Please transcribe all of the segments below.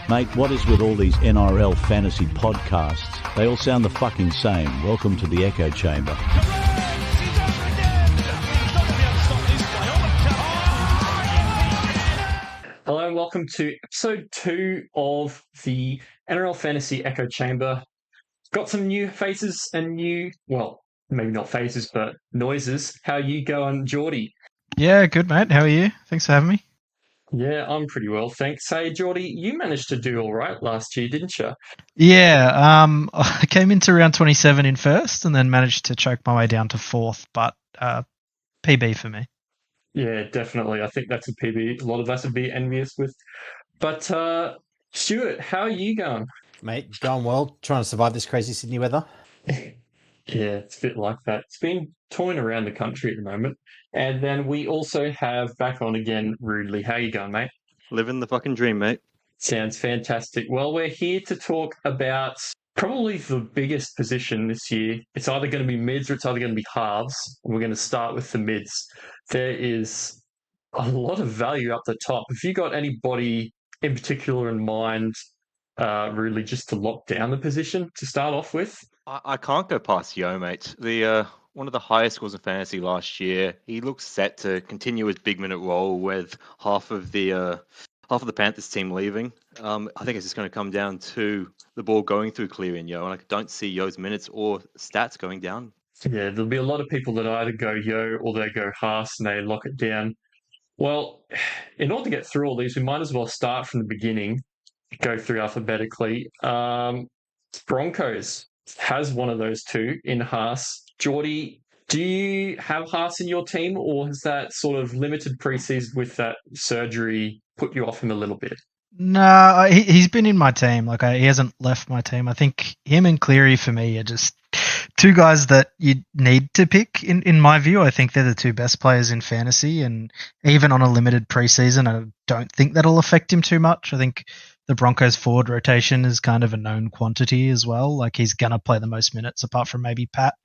Mate, what is with all these NRL Fantasy podcasts? They all sound the fucking same. Welcome to the echo chamber. Hello and welcome to episode 2 of the NRL Fantasy Echo Chamber. Got some new faces and maybe not faces, but noises. How you going, Jordy? Yeah, good, mate. How are you? Thanks for having me. Yeah, I'm pretty well, thanks. Hey, Jordy, you managed to do all right last year, didn't you? Yeah, I came into round 27 in first and then managed to choke my way down to fourth, but PB for me. Yeah, definitely. I think that's a PB a lot of us would be envious with. But, Stuart, how are you going? Mate, going well. Trying to survive this crazy Sydney weather. Yeah, it's a bit like that. It's been toying around the country at the moment. And then we also have back on again, Rudely. How you going, mate? Living the fucking dream, mate. Sounds fantastic. Well, we're here to talk about probably the biggest position this year. It's either going to be mids or it's either going to be halves. And we're going to start with the mids. There is a lot of value up the top. Have you got anybody in particular in mind, really just to lock down the position to start off with? I can't go past Yo, mate. The one of the highest scores in fantasy last year. He looks set to continue his big minute role with half of the Panthers team leaving. I think it's just going to come down to the ball going through Cleary and Yo, and I don't see Yo's minutes or stats going down. Yeah, there'll be a lot of people that either go Yo or they go Haas and they lock it down. Well, in order to get through all these, we might as well start from the beginning, go through alphabetically. Broncos has one of those two in Haas. Jordy, do you have Haas in your team, or has that sort of limited preseason with that surgery put you off him a little bit? No, he's been in my team. He hasn't left my team. I think him and Cleary for me are just two guys that you need to pick. In my view, I think they're the two best players in fantasy, and even on a limited preseason, I don't think that'll affect him too much. I think the Broncos forward rotation is kind of a known quantity as well. Like, he's gonna play the most minutes apart from maybe Pat,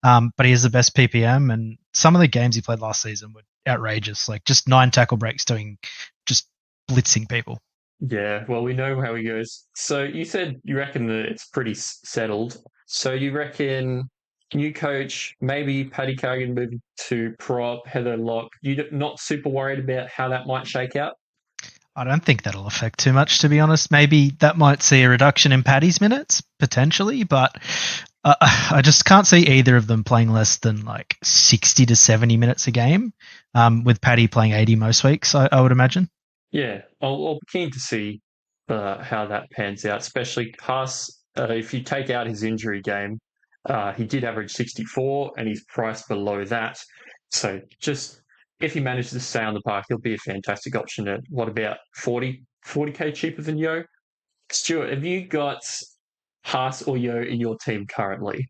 but he has the best PPM, and some of the games he played last season were outrageous. Like, just 9 tackle breaks doing just blitzing people. Yeah, well, we know how he goes. So you said you reckon that it's pretty settled. So you reckon new coach, maybe Paddy Carrigan moving to prop, Heather Lock. You're not super worried about how that might shake out? I don't think that'll affect too much, to be honest. Maybe that might see a reduction in Paddy's minutes, potentially, but I just can't see either of them playing less than like 60 to 70 minutes a game, with Paddy playing 80 most weeks, I would imagine. Yeah, I'll be keen to see how that pans out, especially Haas. If you take out his injury game, he did average 64 and he's priced below that. So just if he manages to stay on the park, he'll be a fantastic option at what about 40K cheaper than Yo? Stuart, have you got Haas or Yo in your team currently?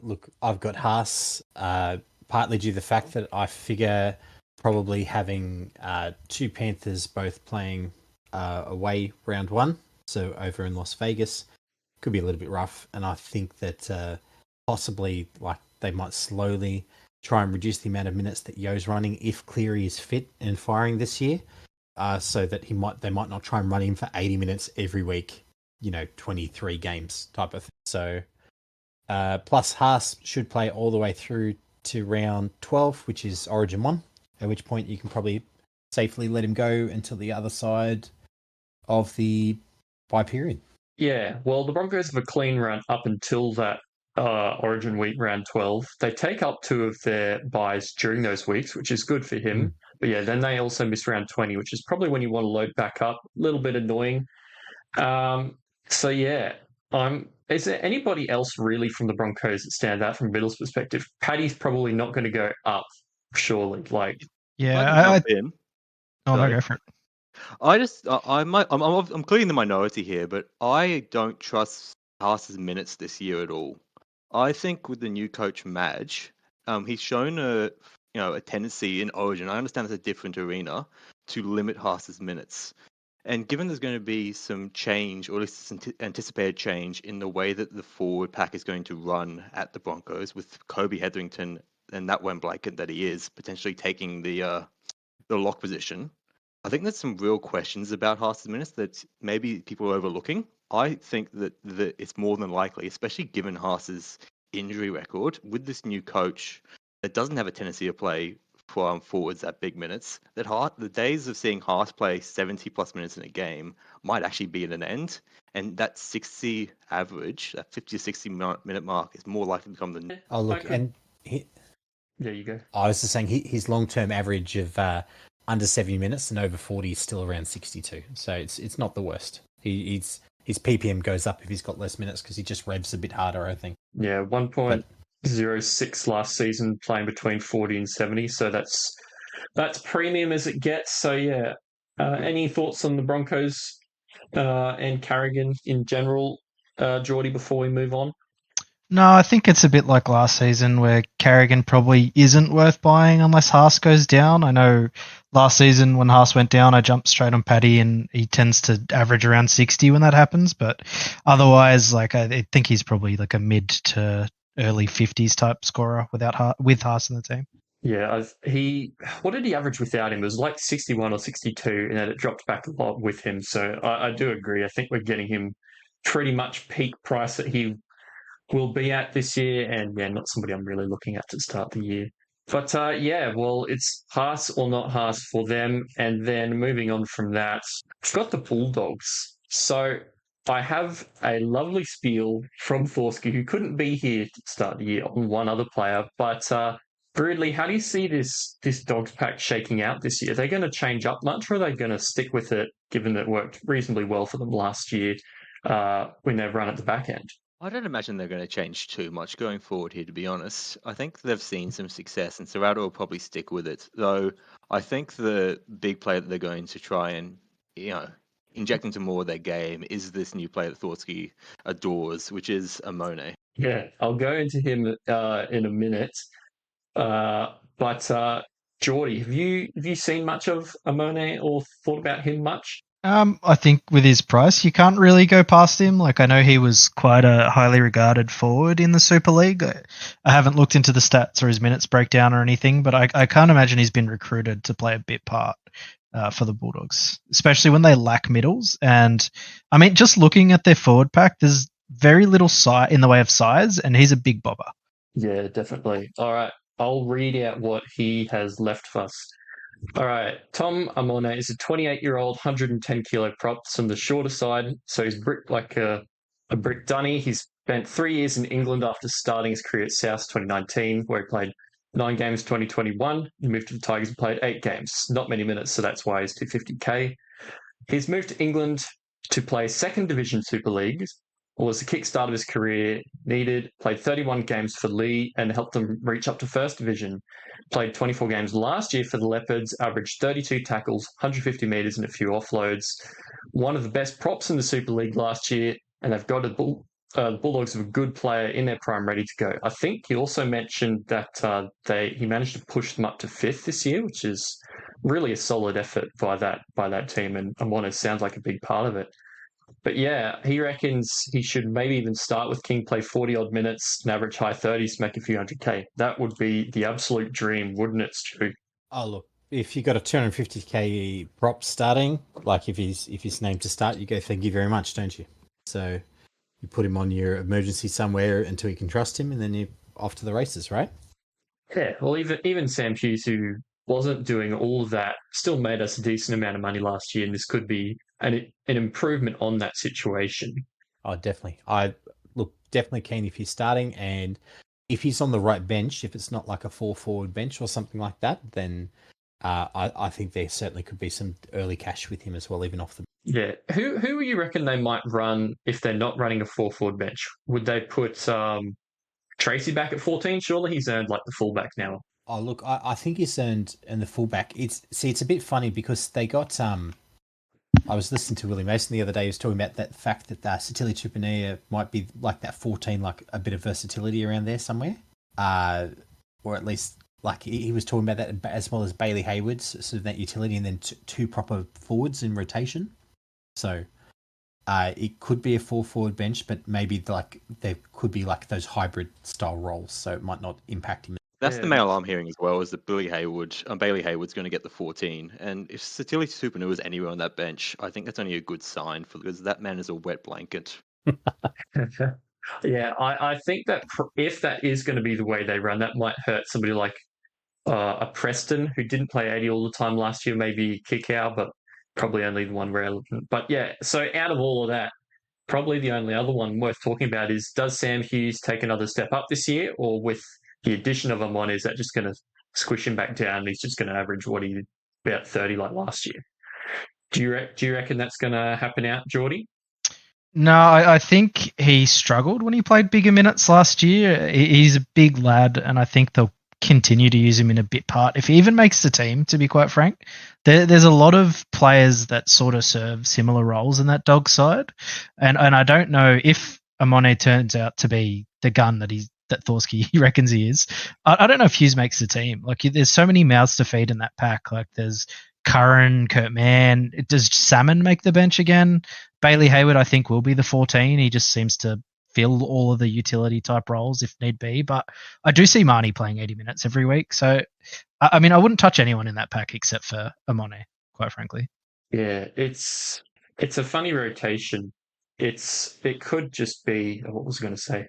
Look, I've got Haas, partly due to the fact that I figure probably having two Panthers both playing away round 1, so over in Las Vegas, could be a little bit rough. And I think that possibly they might slowly try and reduce the amount of minutes that Yo's running if Cleary is fit and firing this year, so that they might not try and run him for 80 minutes every week, 23 games type of thing. So plus Haas should play all the way through to round 12, which is Origin 1, at which point you can probably safely let him go until the other side of the bye period. Yeah, well, the Broncos have a clean run up until that Origin week, round 12. They take up 2 of their buys during those weeks, which is good for him. But yeah, then they also miss round 20, which is probably when you want to load back up. A little bit annoying. So yeah, is there anybody else really from the Broncos that stand out from Middle's perspective? Paddy's probably not going to go up, surely. Yeah, in. no, go for it. I'm clearly the minority here, but I don't trust Haas's minutes this year at all. I think with the new coach Madge, he's shown a tendency in Origin. I understand it's a different arena to limit Haas's minutes. And given there's going to be some change, or at least anticipated change, in the way that the forward pack is going to run at the Broncos, with Kobe Hetherington and that one blanket that he is potentially taking the lock position, I think there's some real questions about Haas's minutes that maybe people are overlooking. I think that it's more than likely, especially given Haas's injury record, with this new coach that doesn't have a tendency to play forwards at big minutes, that the days of seeing Haas play 70 plus minutes in a game might actually be at an end. And that 60 average, that 50 to 60 minute mark, is more likely to become the. Oh, look, and there you go. I was just saying his long-term average of under 70 minutes and over 40 is still around 62. So it's not the worst. His PPM goes up if he's got less minutes because he just revs a bit harder, I think. Yeah, 1.06 last season, playing between 40 and 70. So that's premium as it gets. So yeah, any thoughts on the Broncos and Carrigan in general, Jordy, before we move on? No, I think it's a bit like last season where Carrigan probably isn't worth buying unless Haas goes down. I know last season when Haas went down, I jumped straight on Paddy and he tends to average around 60 when that happens. But otherwise, like I think he's probably like a mid to early 50s type scorer with Haas in the team. Yeah, what did he average without him? It was like 61 or 62, and then it dropped back a lot with him. So I do agree. I think we're getting him pretty much peak price that he will be at this year, and yeah, not somebody I'm really looking at to start the year. But yeah, well, it's Haas or not Haas for them. And then moving on from that, I've got the Bulldogs. So I have a lovely spiel from Thorsky, who couldn't be here to start the year, on one other player. But Broodley, how do you see this Dogs pack shaking out this year? Are they going to change up much, or are they going to stick with it, given that it worked reasonably well for them last year when they've run at the back end? I don't imagine they're going to change too much going forward here, to be honest. I think they've seen some success, and Serrato will probably stick with it. Though I think the big player that they're going to try and inject into more of their game is this new player that Thorsky adores, which is Amone. Yeah, I'll go into him in a minute. But Jordy, have you seen much of Amone or thought about him much? I think with his price, you can't really go past him. Like I know he was quite a highly regarded forward in the Super League. I haven't looked into the stats or his minutes breakdown or anything, but I can't imagine he's been recruited to play a bit part for the Bulldogs, especially when they lack middles. And I mean, just looking at their forward pack, there's very little size in the way of size, and he's a big bobber. Yeah, definitely. All right, I'll read out what he has left for us. All right, Tom Amone is a 28-year-old, 110 kilo prop on the shorter side, so he's brick like a brick dunny. He's spent 3 years in England after starting his career at South 2019, where he played 9 games 2021. He moved to the Tigers and played 8 games. Not many minutes, so that's why he's 250k. He's moved to England to play second division Super League, was the kickstart of his career, played 31 games for Lee and helped them reach up to first division. Played 24 games last year for the Leopards, averaged 32 tackles, 150 metres and a few offloads. One of the best props in the Super League last year, and they've got the Bulldogs have a good player in their prime ready to go. I think he also mentioned that he managed to push them up to fifth this year, which is really a solid effort by that team, and Amone sounds like a big part of it. But yeah, he reckons he should maybe even start with King, play 40-odd minutes, and average high 30s, make a few 100k. That would be the absolute dream, wouldn't it, Stu? Oh, look, if you got a 250k prop starting, like if he's named to start, you go, thank you very much, don't you? So you put him on your emergency somewhere until you can trust him, and then you're off to the races, right? Yeah, well, even Sam Hughes, who wasn't doing all of that, still made us a decent amount of money last year, and this could be an improvement on that situation. Oh, definitely. Definitely keen if he's starting, and if he's on the right bench, if it's not like a 4-forward bench or something like that, then I think there certainly could be some early cash with him as well, even off the. Yeah, who do you reckon they might run if they're not running a 4-forward bench? Would they put Tracy back at 14? Surely he's earned like the fullback now. Oh, look, I think he's earned in the fullback. It's a bit funny because they got I was listening to Willie Mason the other day. He was talking about that fact that Satili Tupouniua might be like that 14, like a bit of versatility around there somewhere, or at least like he was talking about that as well as Bailey Hayward's sort of that utility, and then two proper forwards in rotation. So it could be a 4-forward bench, but maybe like there could be like those hybrid style roles, so it might not impact him. That's the mail I'm hearing as well, is that Bailey Hayward's going to get the 14. And if Satili Tupanua is anywhere on that bench, I think that's only a good sign because that man is a wet blanket. Yeah, I think that if that is going to be the way they run, that might hurt somebody like a Preston who didn't play 80 all the time last year, maybe kick out, but probably only the one relevant. But yeah, so out of all of that, probably the only other one worth talking about is, does Sam Hughes take another step up this year, or with the addition of Amon, is that just going to squish him back down and he's just going to average what he did, about 30 like last year? Do you reckon that's going to happen out, Jordy? No, I think he struggled when he played bigger minutes last year. He's a big lad, and I think they'll continue to use him in a bit part. If he even makes the team, to be quite frank, there's a lot of players that sort of serve similar roles in that dog side, and I don't know if Amone turns out to be the gun that Thorsky reckons he is. I don't know if Hughes makes the team. Like, there's so many mouths to feed in that pack. Like, there's Curran, Kurt Mann. Does Salmon make the bench again? Bailey Hayward, I think, will be the 14. He just seems to fill all of the utility type roles if need be. But I do see Marnie playing 80 minutes every week. So, I mean, I wouldn't touch anyone in that pack except for Amone, quite frankly. Yeah, it's a funny rotation. It could just be, what was I going to say?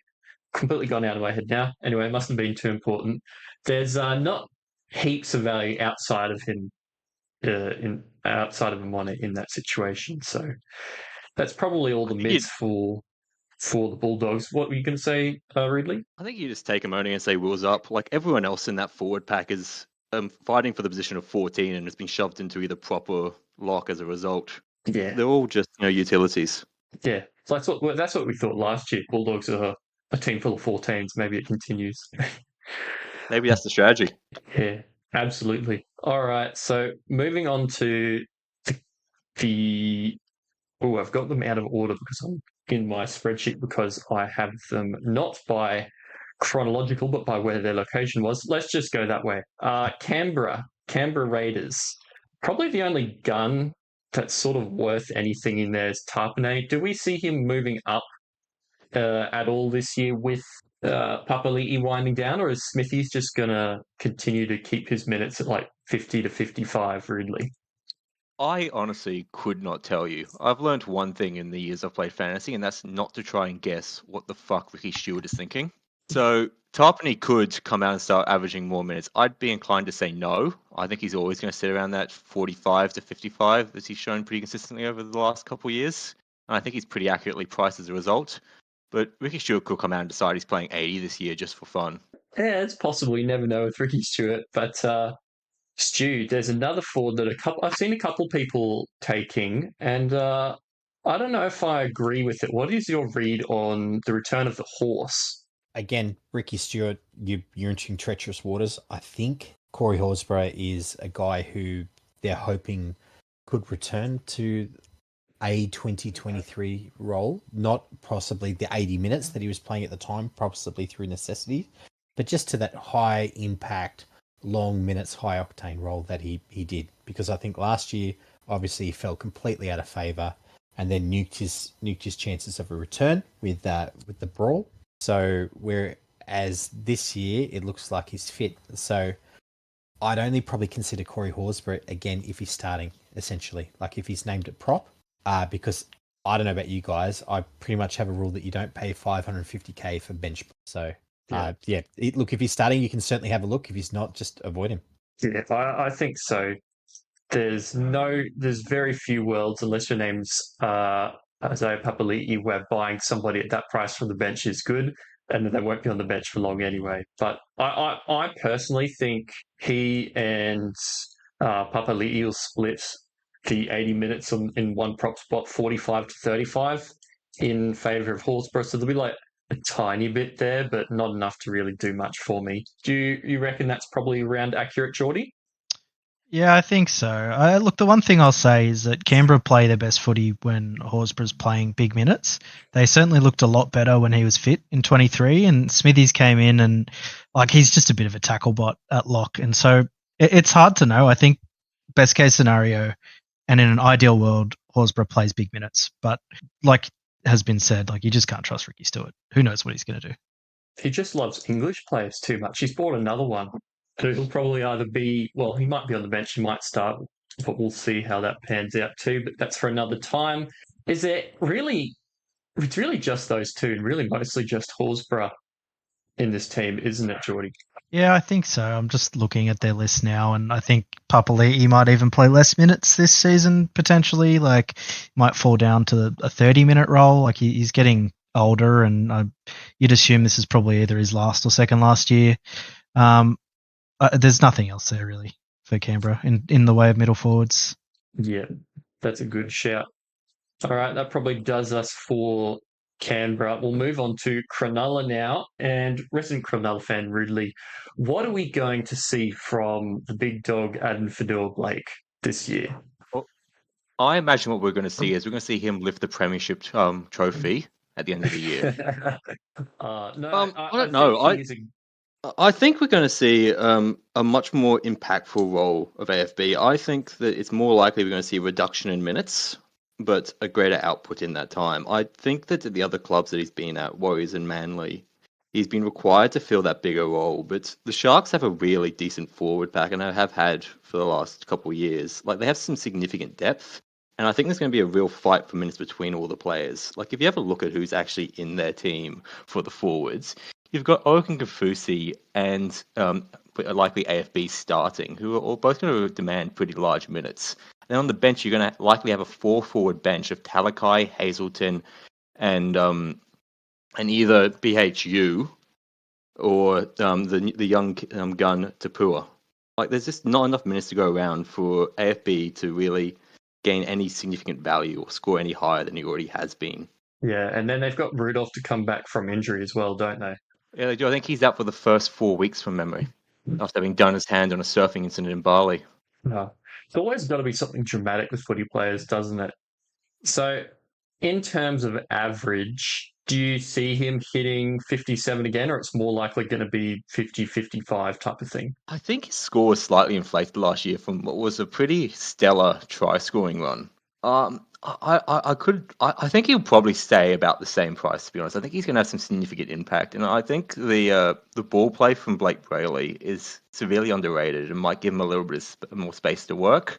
Completely gone out of my head now. Anyway, it mustn't have been too important. There's not heaps of value outside of him, outside of Amone in that situation. So that's probably all the mids for the Bulldogs. What were you going to say, Ridley? I think you just take Amoni and say Will's up. Like, everyone else in that forward pack is fighting for the position of 14 and has been shoved into either prop or lock as a result. Yeah, They're all just utilities. yeah. So that's what we thought last year. Bulldogs are a team full of 14s. Maybe it continues. Maybe that's the strategy. Yeah, absolutely. All right. So moving on to the I've got them out of order because I'm in my spreadsheet because I have them not by chronological, but by where their location was. Let's just go that way. Canberra Raiders. Probably the only gun that's sort of worth anything in there is Tarpanay. Do we see him moving up at all this year with Papali'i winding down, or is Smithy's just going to continue to keep his minutes at like 50 to 55, Ridley? I honestly could not tell you. I've learned one thing in the years I've played fantasy, and that's not to try and guess what the fuck Ricky Stewart is thinking. So Tarpany could come out and start averaging more minutes. I'd be inclined to say no. I think he's always going to sit around that 45 to 55 as he's shown pretty consistently over the last couple of years. And I think he's pretty accurately priced as a result. But Ricky Stewart could come out and decide he's playing 80 this year just for fun. Yeah, it's possible. You never know with Ricky Stewart. But Stu, there's another forward that I've seen a couple people taking, and I don't know if I agree with it. What is your read on the return of the horse? Again, Ricky Stewart, you're entering treacherous waters. I think Corey Horsburgh is a guy who they're hoping could return to a 2023 role, not possibly the 80 minutes that he was playing at the time, possibly through necessity, but just to that high impact, long minutes, high octane role that he did. Because I think last year, obviously, he fell completely out of favour and then nuked his chances of a return with the brawl. So whereas this year it looks like he's fit. So I'd only probably consider Corey Horsburgh again if he's starting, essentially, like if he's named at prop. Because I don't know about you guys, I pretty much have a rule that you don't pay 550k for bench. So look, if he's starting, you can certainly have a look. If he's not, just avoid him. Yeah, I think so. There's very few worlds, unless your name's Isaiah Papali'i, where buying somebody at that price from the bench is good, and they won't be on the bench for long anyway. But I personally think he and Papali'i will split the 80 minutes in one prop spot, 45 to 35, in favour of Horsburgh. So there'll be like a tiny bit there, but not enough to really do much for me. Do you reckon that's probably around accurate, Jordy? Yeah, I think so. Look, the one thing I'll say is that Canberra play their best footy when Horsburgh's playing big minutes. They certainly looked a lot better when he was fit in 23, and Smithies came in and he's just a bit of a tackle bot at lock. And so it's hard to know. I think best case scenario, and in an ideal world, Horsburgh plays big minutes. But like has been said, you just can't trust Ricky Stewart. Who knows what he's going to do? he just loves English players too much. He's bought another one. So he'll probably either be, well, he might be on the bench, he might start, but we'll see how that pans out too. But that's for another time. Is it really, it's really just those two, and really mostly just Horsburgh in this team, isn't it, Jordy? Yeah, I think so. I'm just looking at their list now, and I think Papali'i might even play less minutes this season, potentially. Like, might fall down to a 30-minute role. Like, he's getting older, and you'd assume this is probably either his last or second last year. There's nothing else there, really, for Canberra in the way of middle forwards. Yeah, that's a good shout. All right, that probably does us for Canberra. We'll move on to Cronulla now. And resident Cronulla fan Ridley, what are we going to see from the big dog Adam Fedor-Blake this year? Well, I imagine what we're going to see is we're going to see him lift the premiership trophy at the end of the year. I don't know. I think we're going to see a much more impactful role of AFB. I think that it's more likely we're going to see a reduction in minutes, but a greater output in that time. I think that at the other clubs that he's been at, Warriors and Manly, he's been required to fill that bigger role. But the Sharks have a really decent forward pack, and have had for the last couple of years. Like, they have some significant depth, and I think there's going to be a real fight for minutes between all the players. Like, if you have a look at who's actually in their team for the forwards, you've got Oak and Kafusi and likely AFB starting, who are all both going to demand pretty large minutes. Then on the bench, you're going to likely have a 4-forward bench of Talakai, Hazelton, and either BHU or the young gun Tapua. Like, there's just not enough minutes to go around for AFB to really gain any significant value or score any higher than he already has been. Yeah, and then they've got Rudolph to come back from injury as well, don't they? Yeah, they do. I think he's out for the first 4 weeks from memory, after having done his hand on a surfing incident in Bali. No. It's always got to be something dramatic with footy players, doesn't it? So, in terms of average, do you see him hitting 57 again, or it's more likely going to be 50, 55 type of thing? I think his score was slightly inflated last year from what was a pretty stellar try-scoring run. I think he'll probably stay about the same price, to be honest. I think he's going to have some significant impact, and I think the ball play from Blake Brayley is severely underrated and might give him a little bit more space to work.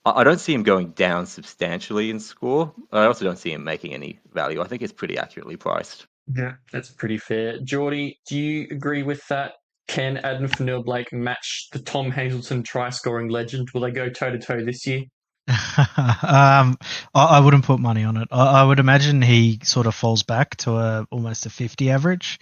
I don't see him going down substantially in score. I also don't see him making any value. I think it's pretty accurately priced. Yeah, that's pretty fair. Jordy, do you agree with that? Can Adam Fenner-Blake match the Tom Hazelton try-scoring legend? Will they go toe-to-toe this year? I wouldn't put money on it. I would imagine he sort of falls back to almost a 50 average.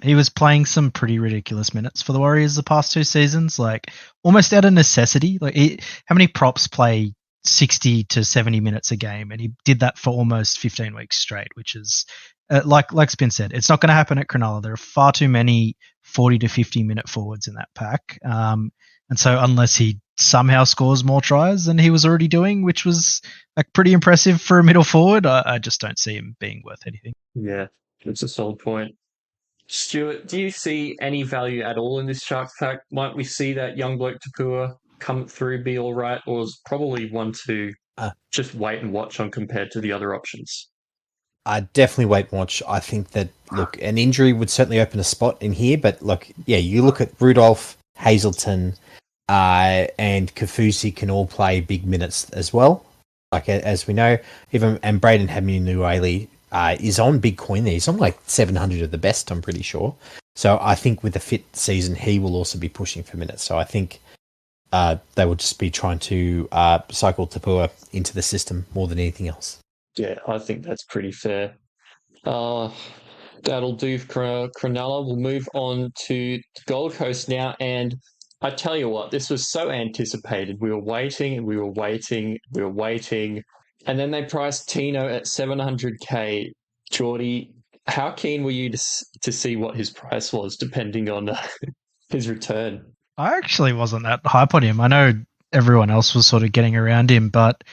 He was playing some pretty ridiculous minutes for the Warriors the past 2 seasons, like almost out of necessity. Like, how many props play 60 to 70 minutes a game? And he did that for almost 15 weeks straight, which is like Spin said, it's not going to happen at Cronulla. There are far too many 40 to 50 minute forwards in that pack. And so unless he somehow scores more tries than he was already doing, which was like pretty impressive for a middle forward, I just don't see him being worth anything. Yeah, that's a solid point. Stuart, do you see any value at all in this Sharks pack? Might we see that young bloke Tapua come through, be all right, or is probably one to just wait and watch on compared to the other options? I definitely wait and watch. I think that, look, an injury would certainly open a spot in here, but look, yeah, you look at Rudolph, Hazelton, and Kafusi can all play big minutes as well. Like, as we know, and Braden Hamunuele is on big coin there. He's on like 700 of the best, I'm pretty sure. So I think with a fit season, he will also be pushing for minutes. So I think they will just be trying to cycle Tapua into the system more than anything else. Yeah, I think that's pretty fair. That'll do for Cronulla. We'll move on to the Gold Coast now. And I tell you what, this was so anticipated. We were waiting and we were waiting. We were waiting. And then they priced Tino at 700K. Jordy, how keen were you to see what his price was, depending on his return? I actually wasn't that hype on him. I know everyone else was sort of getting around him, but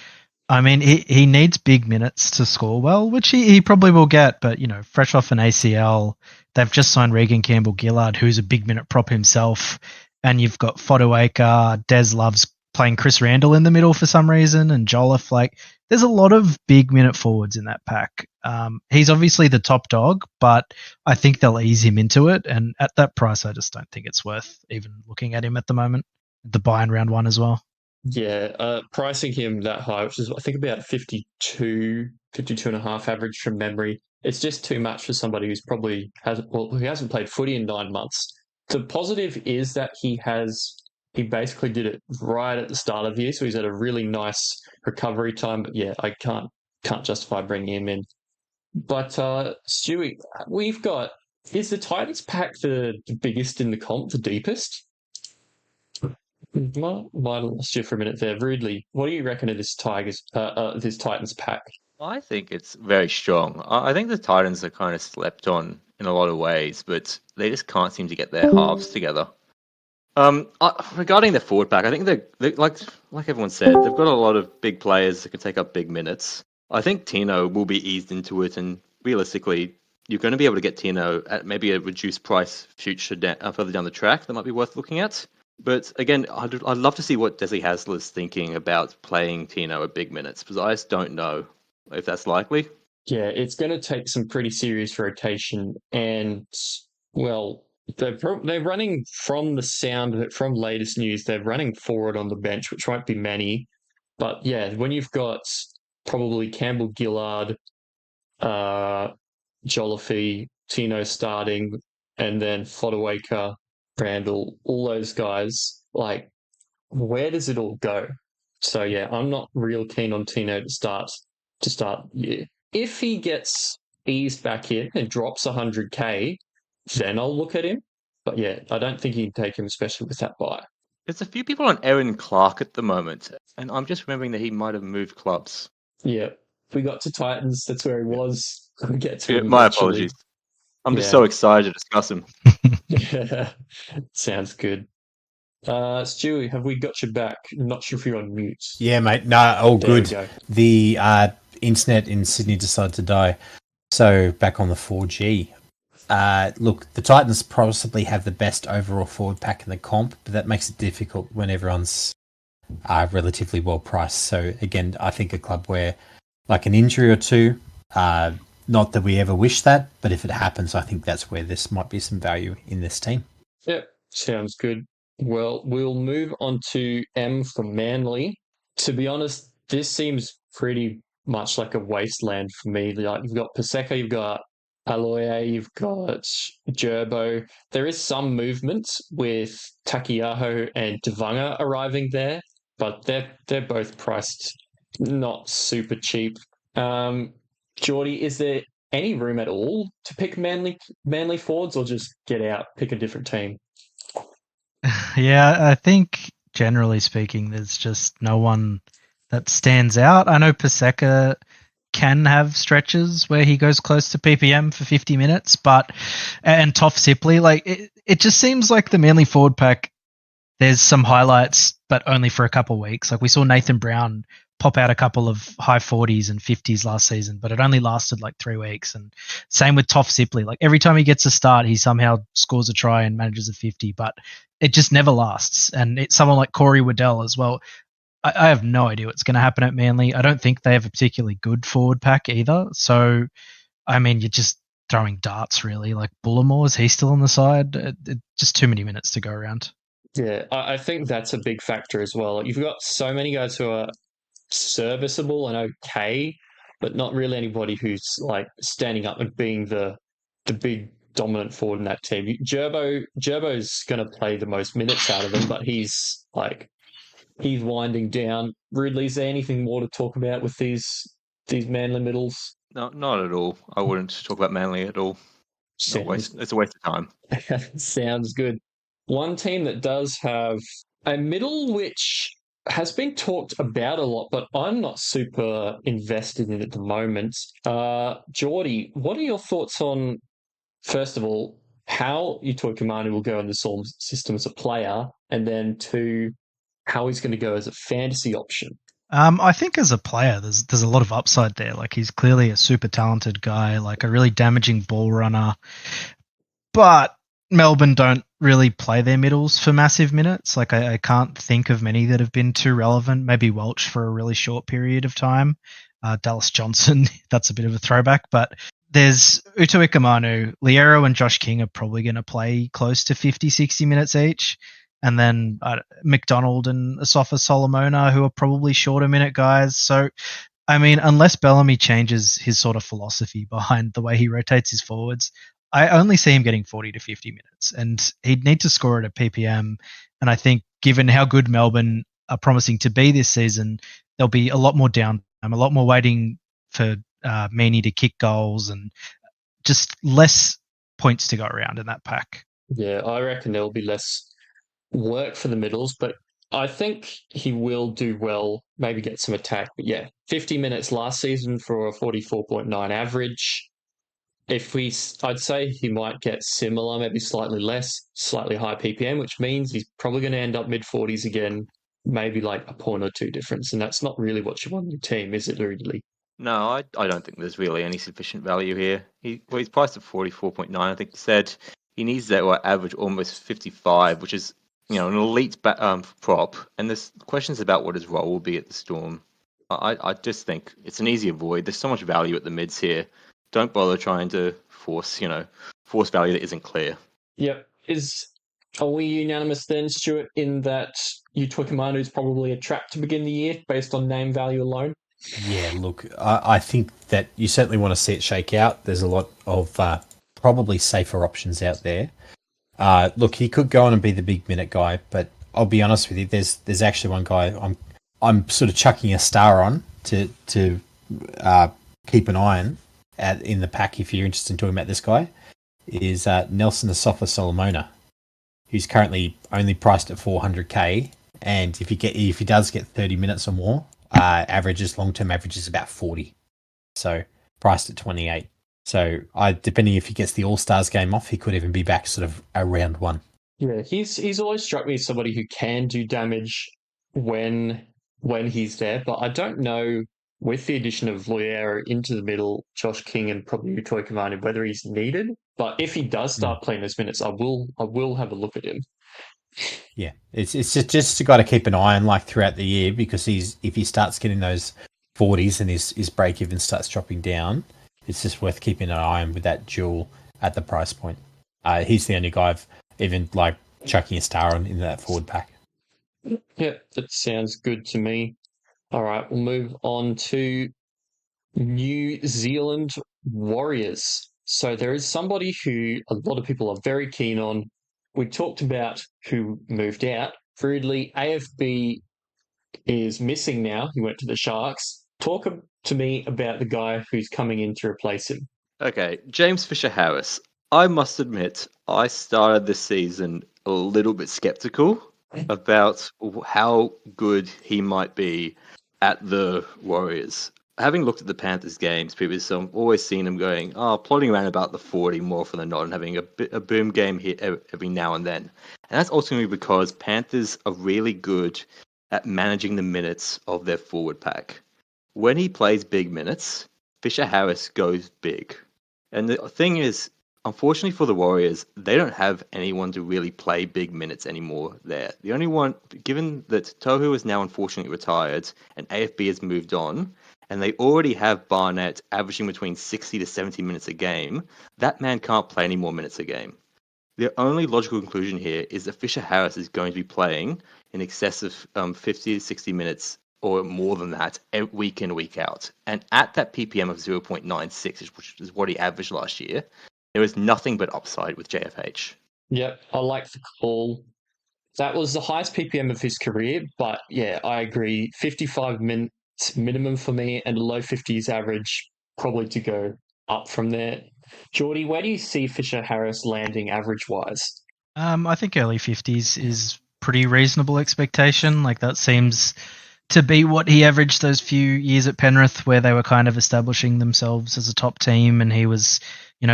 I mean, he needs big minutes to score well, which he probably will get. But, you know, fresh off an ACL, they've just signed Regan Campbell-Gillard, who's a big minute prop himself. And you've got Fotuaker, Des loves playing Chris Randall in the middle for some reason, and Jolliffe. Like, there's a lot of big minute forwards in that pack. He's obviously the top dog, but I think they'll ease him into it. And at that price, I just don't think it's worth even looking at him at the moment. The buy in round 1 as well. Yeah, pricing him that high, which is I think about 52 and a half average from memory. It's just too much for somebody who's probably who hasn't played footy in 9 months. The positive is that he basically did it right at the start of the year, so he's had a really nice recovery time. But yeah, I can't justify bringing him in. But Stewie, is the Titans pack the biggest in the comp, the deepest? Might have lost you for a minute there. Rudely, what do you reckon of this this Titans pack? I think it's very strong. I think the Titans are kind of slept on in a lot of ways, but they just can't seem to get their halves together. Regarding their forward pack, I think they're like everyone said, they've got a lot of big players that can take up big minutes. I think Tino will be eased into it, and realistically, you're going to be able to get Tino at maybe a reduced price further down the track that might be worth looking at. But again, I'd love to see what Desley Hasler's thinking about playing Tino at big minutes, because I just don't know if that's likely. Yeah, it's going to take some pretty serious rotation, and well, they're running from the sound of it, from latest news, they're running forward on the bench, which won't be many. But yeah, when you've got probably Campbell Gillard, Jolliffe, Tino starting, and then Fodawaker, Randall, all those guys, like, where does it all go? So yeah, I'm not real keen on Tino to start the year. If he gets eased back in and drops 100k, then I'll look at him. But yeah, I don't think you can take him, especially with that buy. There's a few people on Aaron Clark at the moment, and I'm just remembering that he might have moved clubs. Yeah, if we got to Titans, that's where he was. We'll get to him My eventually. apologies. I'm just so excited to discuss him. Yeah, sounds good. Stewie, have we got you back? I'm not sure if you're on mute. Yeah, mate. No, all There we good. go. The internet in Sydney decided to die. So back on the 4G. Look, the Titans possibly have the best overall forward pack in the comp, but that makes it difficult when everyone's relatively well priced. So again, I think a club where like an injury or two, not that we ever wish that, but if it happens, I think that's where this might be some value in this team. Yep, sounds good. Well, we'll move on to M for Manly. To be honest, this seems pretty much like a wasteland for me. Like, you've got Paseka, you've got Aloye, you've got Gerbo. There is some movement with Takiaho and Devanga arriving there, but they're both priced not super cheap. Jordy, is there any room at all to pick Manly forwards, or just get out, pick a different team? Yeah, I think generally speaking, there's just no one that stands out. I know Paseka can have stretches where he goes close to PPM for 50 minutes, and Toff Sipley, like it just seems like the Manly forward pack, there's some highlights, but only for a couple of weeks. Like we saw Nathan Brown pop out a couple of high 40s and 50s last season, but it only lasted like 3 weeks. And same with Toff Sipley. Like every time he gets a start, he somehow scores a try and manages a 50, but it just never lasts. And it's someone like Corey Waddell as well. I have no idea what's going to happen at Manly. I don't think they have a particularly good forward pack either. So, I mean, you're just throwing darts really. Like Bullimore, is he still on the side? Just too many minutes to go around. Yeah, I think that's a big factor as well. You've got so many guys who are serviceable and okay, but not really anybody who's like standing up and being the big dominant forward in that team. Gerbo's going to play the most minutes out of them, but he's winding down. Ridley, is there anything more to talk about with these Manly middles? No, not at all. I wouldn't talk about Manly at all. It's a waste of time. Sounds good. One team that does have a middle which has been talked about a lot, but I'm not super invested in at the moment. Jordy, what are your thoughts on, first of all, how Utoi Kamani will go in the Storm system as a player, and then two, how he's going to go as a fantasy option? I think as a player, there's a lot of upside there. Like he's clearly a super talented guy, like a really damaging ball runner. But Melbourne don't really play their middles for massive minutes. Like I can't think of many that have been too relevant. Maybe Welch for a really short period of time. Dallas Johnson, that's a bit of a throwback, but there's Uto Ikamanu, Liero and Josh King are probably going to play close to 50, 60 minutes each. And then McDonald and Asafa Solomona, who are probably shorter minute guys. So, I mean, unless Bellamy changes his sort of philosophy behind the way he rotates his forwards, I only see him getting 40 to 50 minutes. And he'd need to score at a PPM. And I think given how good Melbourne are promising to be this season, there'll be a lot more downtime, a lot more waiting for Meaney to kick goals and just less points to go around in that pack. Yeah, I reckon there'll be less work for the middles, but I think he will do well, maybe get some attack. But yeah, 50 minutes last season for a 44.9 average. I'd say he might get similar, maybe slightly less, slightly higher PPM, which means he's probably going to end up mid 40s again, maybe like a point or two difference. And that's not really what you want in your team, is it, really? No, I don't think there's really any sufficient value here. He's priced at 44.9. I think you said he needs that average almost 55, which is an elite prop. And there's questions about what his role will be at the Storm. I just think it's an easy avoid. There's so much value at the mids here. Don't bother trying to force value that isn't clear. Yep. Are we unanimous then, Stuart, in that Uto Ikamanu is probably a trap to begin the year based on name value alone? Yeah, look, I think that you certainly want to see it shake out. There's a lot of probably safer options out there. Look, he could go on and be the big minute guy, but I'll be honest with you. There's actually one guy I'm sort of chucking a star on to keep an eye on in the pack. If you're interested in talking about this guy, is Nelson Asafa Solomona, who's currently only priced at 400k, and if he does get 30 minutes or more. Long-term average is about 40. So priced at 28. So depending if he gets the All-Stars game off, he could even be back sort of around 1. Yeah, he's always struck me as somebody who can do damage when he's there, but I don't know with the addition of Loiero into the middle, Josh King and probably Uto Ikamanu, whether he's needed. But if he does start playing those minutes, I will have a look at him. Yeah, it's just got to keep an eye on like throughout the year, because if he starts getting those 40s and his break even starts dropping down, it's just worth keeping an eye on with that duel at the price point. He's the only guy I've even like chucking a star on in that forward pack. Yep, that sounds good to me. All right, we'll move on to New Zealand Warriors. So there is somebody who a lot of people are very keen on. We talked about who moved out. Rudely, AFB is missing now. He went to the Sharks. Talk to me about the guy who's coming in to replace him. Okay, James Fisher-Harris. I must admit, I started this season a little bit skeptical about how good he might be at the Warriors. Having looked at the Panthers games previously, I've always seen him plodding around about the 40 more often than not, and having a boom game here every now and then. And that's ultimately because Panthers are really good at managing the minutes of their forward pack. When he plays big minutes, Fisher-Harris goes big. And the thing is, unfortunately for the Warriors, they don't have anyone to really play big minutes anymore there. The only one, given that Tohu is now unfortunately retired and AFB has moved on, and they already have Barnett averaging between 60 to 70 minutes a game, that man can't play any more minutes a game. The only logical conclusion here is that Fisher-Harris is going to be playing in excess of 50 to 60 minutes or more than that week in, week out. And at that PPM of 0.96, which is what he averaged last year, there is nothing but upside with JFH. Yep, I like the call. That was the highest PPM of his career, but yeah, I agree. 55 minutes minimum for me and a low 50s average probably to go up from there. Jordy, where do you see Fisher-Harris landing average-wise? I think early 50s is pretty reasonable expectation. Like that seems to be what he averaged those few years at Penrith, where they were kind of establishing themselves as a top team, and he was,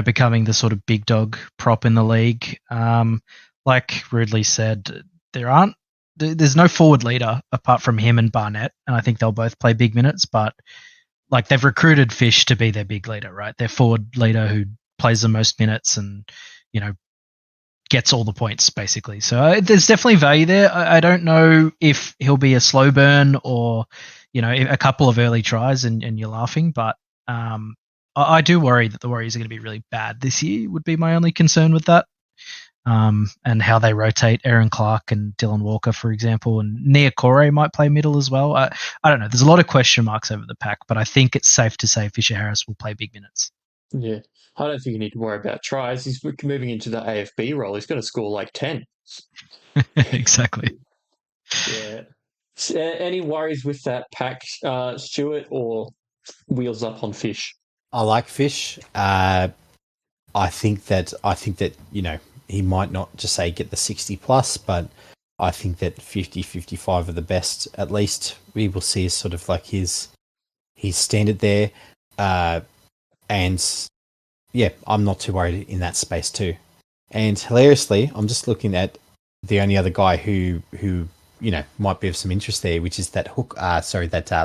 becoming the sort of big dog prop in the league. Like Rudley said, there's no forward leader apart from him and Barnett, and I think they'll both play big minutes, but like they've recruited Fish to be their big leader, right? Their forward leader who plays the most minutes and, gets all the points basically. So there's definitely value there. I don't know if he'll be a slow burn or a couple of early tries and you're laughing, but I do worry that the Warriors are going to be really bad this year. Would be my only concern with that. And how they rotate Aaron Clark and Dylan Walker, for example, and Nia Corey might play middle as well. I don't know. There's a lot of question marks over the pack, but I think it's safe to say Fisher Harris will play big minutes. Yeah, I don't think you need to worry about tries. He's moving into the AFB role. He's going to score like 10. Exactly. Yeah. Any worries with that pack, Stuart, or wheels up on Fish? I like Fish. I think that he might not just say get the 60 plus, but I think that 50, 55 are the best. At least we will see is sort of like his standard there. And yeah, I'm not too worried in that space too. And hilariously, I'm just looking at the only other guy who might be of some interest there, which is that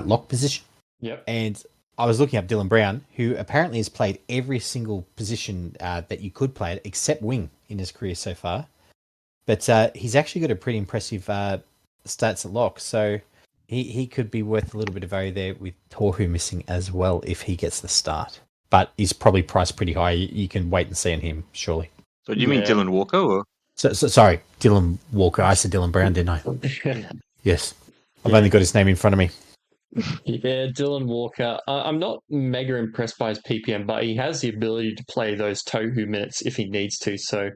lock position. Yep. And I was looking up Dylan Brown, who apparently has played every single position that you could play it, except wing in his career so far. But he's actually got a pretty impressive stats at lock, so he could be worth a little bit of value there with Tohu missing as well if he gets the start. But he's probably priced pretty high. You can wait and see on him, surely. So do you mean Dylan Walker? Or? Sorry, Dylan Walker. I said Dylan Brown, didn't I? Yes. I've only got his name in front of me. Yeah, Dylan Walker. I'm not mega impressed by his PPM, but he has the ability to play those Tohu minutes if he needs to. So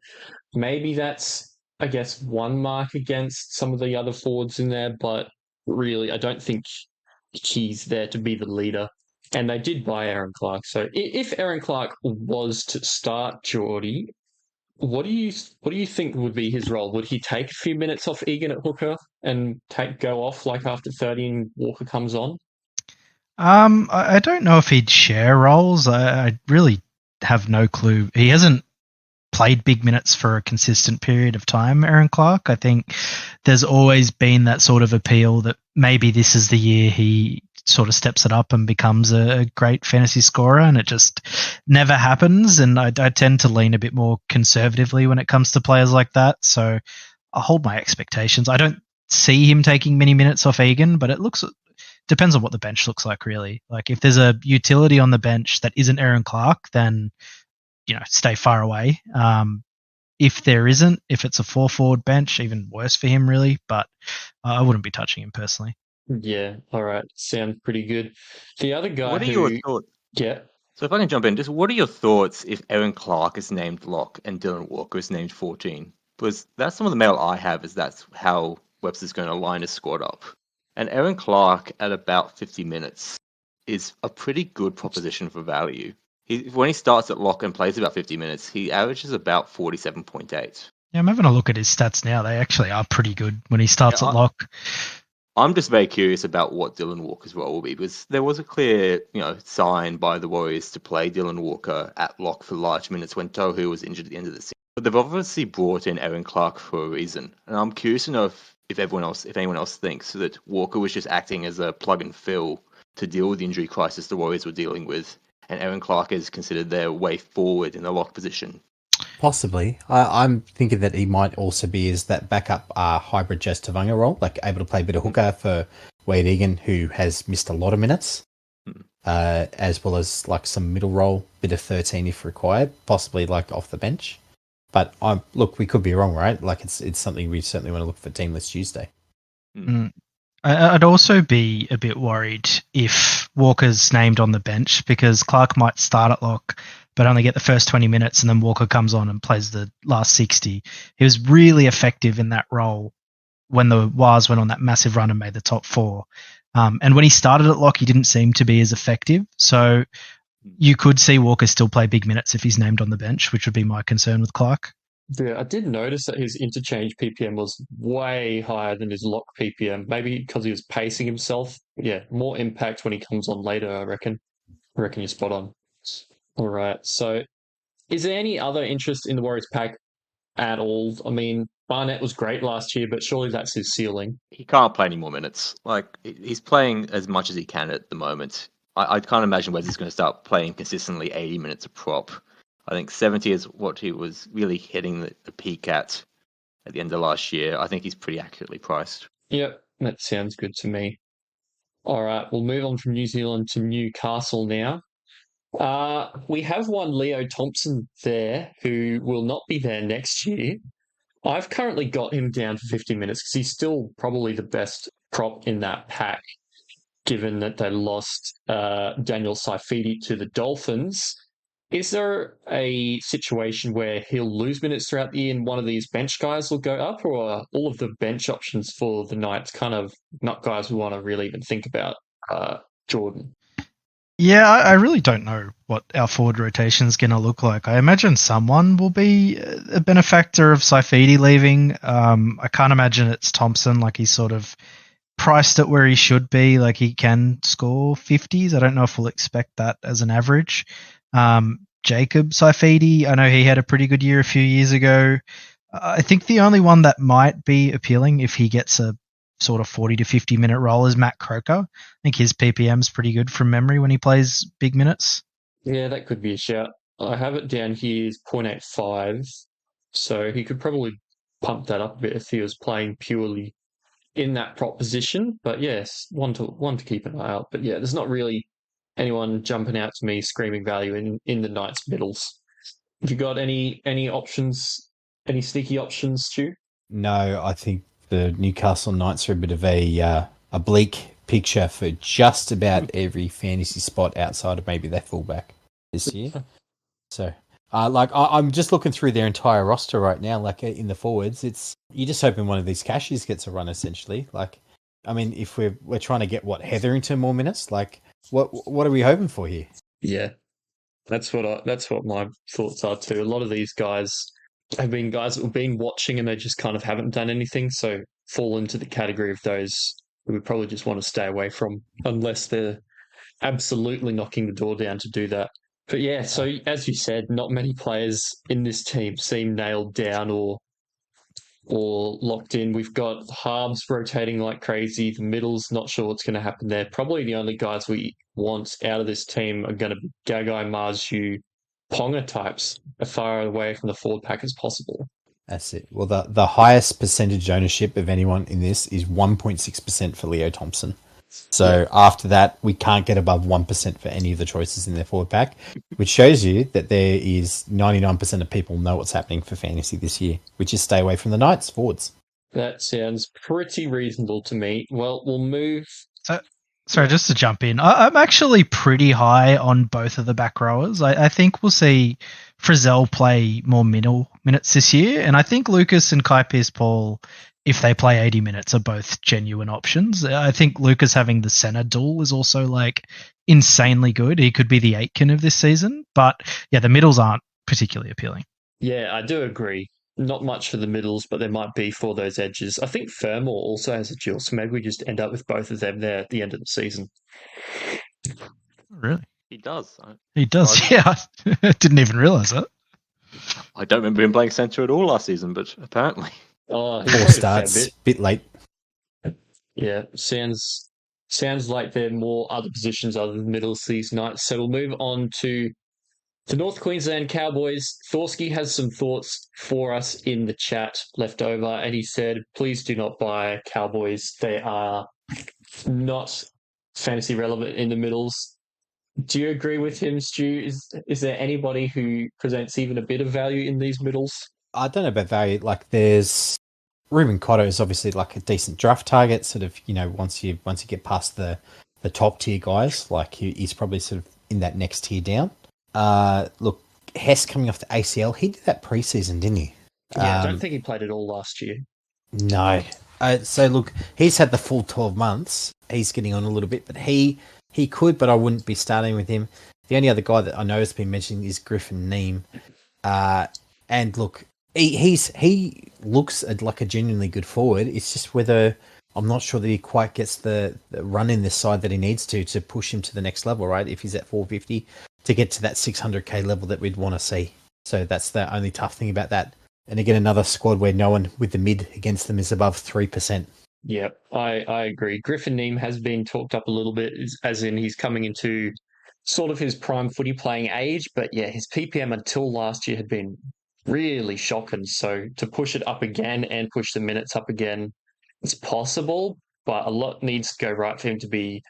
maybe that's, I guess, one mark against some of the other forwards in there. But really, I don't think he's there to be the leader. And they did buy Aaron Clark. So if Aaron Clark was to start Jordy, what do you think would be his role? Would he take a few minutes off Egan at hooker and go off like after 30 and Walker comes on? I don't know if he'd share roles. I really have no clue. He hasn't played big minutes for a consistent period of time, Aaron Clark. I think there's always been that sort of appeal that maybe this is the year he sort of steps it up and becomes a great fantasy scorer, and it just never happens. And I tend to lean a bit more conservatively when it comes to players like that. So I hold my expectations. I don't see him taking many minutes off Egan, but it depends on what the bench looks like, really. Like if there's a utility on the bench that isn't Aaron Clark, then stay far away. If there isn't, if it's a 4-forward bench, even worse for him, really. But I wouldn't be touching him personally. Yeah, all right. Sounds pretty good. The other guy What are your thoughts? Yeah. So if I can jump in, just what are your thoughts if Aaron Clark is named lock and Dylan Walker is named 14? Because that's some of the mail I have, is that's how Webster's going to line his squad up. And Aaron Clark at about 50 minutes is a pretty good proposition for value. When he starts at lock and plays about 50 minutes, he averages about 47.8. Yeah, I'm having a look at his stats now. They actually are pretty good when he starts at lock. I'm just very curious about what Dylan Walker's role will be, because there was a clear, sign by the Warriors to play Dylan Walker at lock for large minutes when Tohu was injured at the end of the season. But they've obviously brought in Aaron Clark for a reason, and I'm curious to know if anyone else thinks that Walker was just acting as a plug and fill to deal with the injury crisis the Warriors were dealing with, and Aaron Clark is considered their way forward in the lock position. Possibly. I'm thinking that he might also be as that backup hybrid Jazz Tavanga role, like able to play a bit of hooker for Wade Egan, who has missed a lot of minutes, as well as like some middle role, bit of 13 if required, possibly like off the bench. But look, we could be wrong, right? Like it's something we certainly want to look for Teamless Tuesday. I'd also be a bit worried if Walker's named on the bench, because Clark might start at lock but only get the first 20 minutes, and then Walker comes on and plays the last 60. He was really effective in that role when the Wars went on that massive run and made the top 4. And when he started at lock, he didn't seem to be as effective. So you could see Walker still play big minutes if he's named on the bench, which would be my concern with Clark. Yeah, I did notice that his interchange PPM was way higher than his lock PPM, maybe because he was pacing himself. Yeah, more impact when he comes on later, I reckon. I reckon you're spot on. All right. So is there any other interest in the Warriors pack at all? I mean, Barnett was great last year, but surely that's his ceiling. He can't play any more minutes. Like, he's playing as much as he can at the moment. I can't imagine whether he's going to start playing consistently 80 minutes a prop. I think 70 is what he was really hitting the peak at the end of last year. I think he's pretty accurately priced. Yep, that sounds good to me. All right, we'll move on from New Zealand to Newcastle now. We have one Leo Thompson there who will not be there next year. I've currently got him down for 50 minutes because he's still probably the best prop in that pack, given that they lost Daniel Saifidi to the Dolphins. Is there a situation where he'll lose minutes throughout the year and one of these bench guys will go up, or are all of the bench options for the Knights kind of not guys we want to really even think about? Jordan. Yeah, I really don't know what our forward rotation is going to look like. I imagine someone will be a benefactor of Saifidi leaving. I can't imagine it's Thompson. Like, he's sort of priced at where he should be. Like, he can score 50s. I don't know if we'll expect that as an average. Jacob Saifidi, I know he had a pretty good year a few years ago. I think the only one that might be appealing if he gets a sort of 40 to 50 minute role is Matt Croker. I think his PPM's pretty good from memory when he plays big minutes. Yeah, that could be a shout. I have it down here as 0.85, so he could probably pump that up a bit if he was playing purely in that prop position. But yes, one to keep an eye out. But yeah, there's not really anyone jumping out to me screaming value in the Knights middles. Have you got any options, any sneaky options, Stu? No, I think the Newcastle Knights are a bit of a bleak picture for just about every fantasy spot outside of maybe their fullback this year. So, I'm just looking through their entire roster right now. Like, in the forwards, you're just hoping one of these cashies gets a run. Essentially, like, I mean, if we're trying to get Hetherington more minutes, like, what are we hoping for here? Yeah, that's what my thoughts are too. A lot of these guys have been guys that we've been watching and they just kind of haven't done anything, so fall into the category of those who we probably just want to stay away from unless they're absolutely knocking the door down to do that. But yeah, so as you said, not many players in this team seem nailed down or locked in. We've got halves rotating like crazy. The middle's not sure what's going to happen there. Probably the only guys we want out of this team are going to be Gagai, Marzu, Ponga types, as far away from the forward pack as possible. That's it. Well, the highest percentage ownership of anyone in this is 1.6% for Leo Thompson. So after that, we can't get above 1% for any of the choices in their forward pack, which shows you that there is 99% of people know what's happening for fantasy this year, which is stay away from the Knights forwards. That sounds pretty reasonable to me. Well, we'll move. Sorry, just to jump in, I'm actually pretty high on both of the back rowers. I think we'll see Frizzell play more minutes this year, and I think Lucas and Kai Pearce-Paul, if they play 80 minutes, are both genuine options. I think Lucas having the centre duel is also like insanely good. He could be the Aitken of this season, but yeah, the middles aren't particularly appealing. Yeah, I do agree. Not much for the middles, but there might be for those edges. I think Fermor also has a duel, so maybe we just end up with both of them there at the end of the season. Really? He does. He does, yeah. I didn't even realise that. I don't remember him playing centre at all last season, but apparently. Oh, 4 starts, bit late. Yeah, sounds like there are more other positions other than middles these nights. So we'll move on to the North Queensland Cowboys. Thorsky has some thoughts for us in the chat left over, and he said, please do not buy Cowboys. They are not fantasy relevant in the middles. Do you agree with him, Stu? Is there anybody who presents even a bit of value in these middles? I don't know about value. Like, there's Ruben Cotto is obviously like a decent draft target. Sort of, once you get past the top tier guys, like he's probably sort of in that next tier down. Look, Hess coming off the ACL, he did that preseason, didn't he? Yeah, I don't think he played it all last year. No. So look, he's had the full 12 months. He's getting on a little bit, but he could, but I wouldn't be starting with him. The only other guy that I know has been mentioned is Griffin Neem. And look, he looks like a genuinely good forward. It's just whether I'm not sure that he quite gets the run in this side that he needs to push him to the next level, right? If he's at 450 to get to that 600k level that we'd want to see. So that's the only tough thing about that. And again, another squad where no one with the mid against them is above 3%. Yeah, I agree. Griffin Neem has been talked up a little bit, as in he's coming into sort of his prime footy playing age, but yeah, his PPM until last year had been really shocking. So to push it up again and push the minutes up again, it's possible, but a lot needs to go right for him to be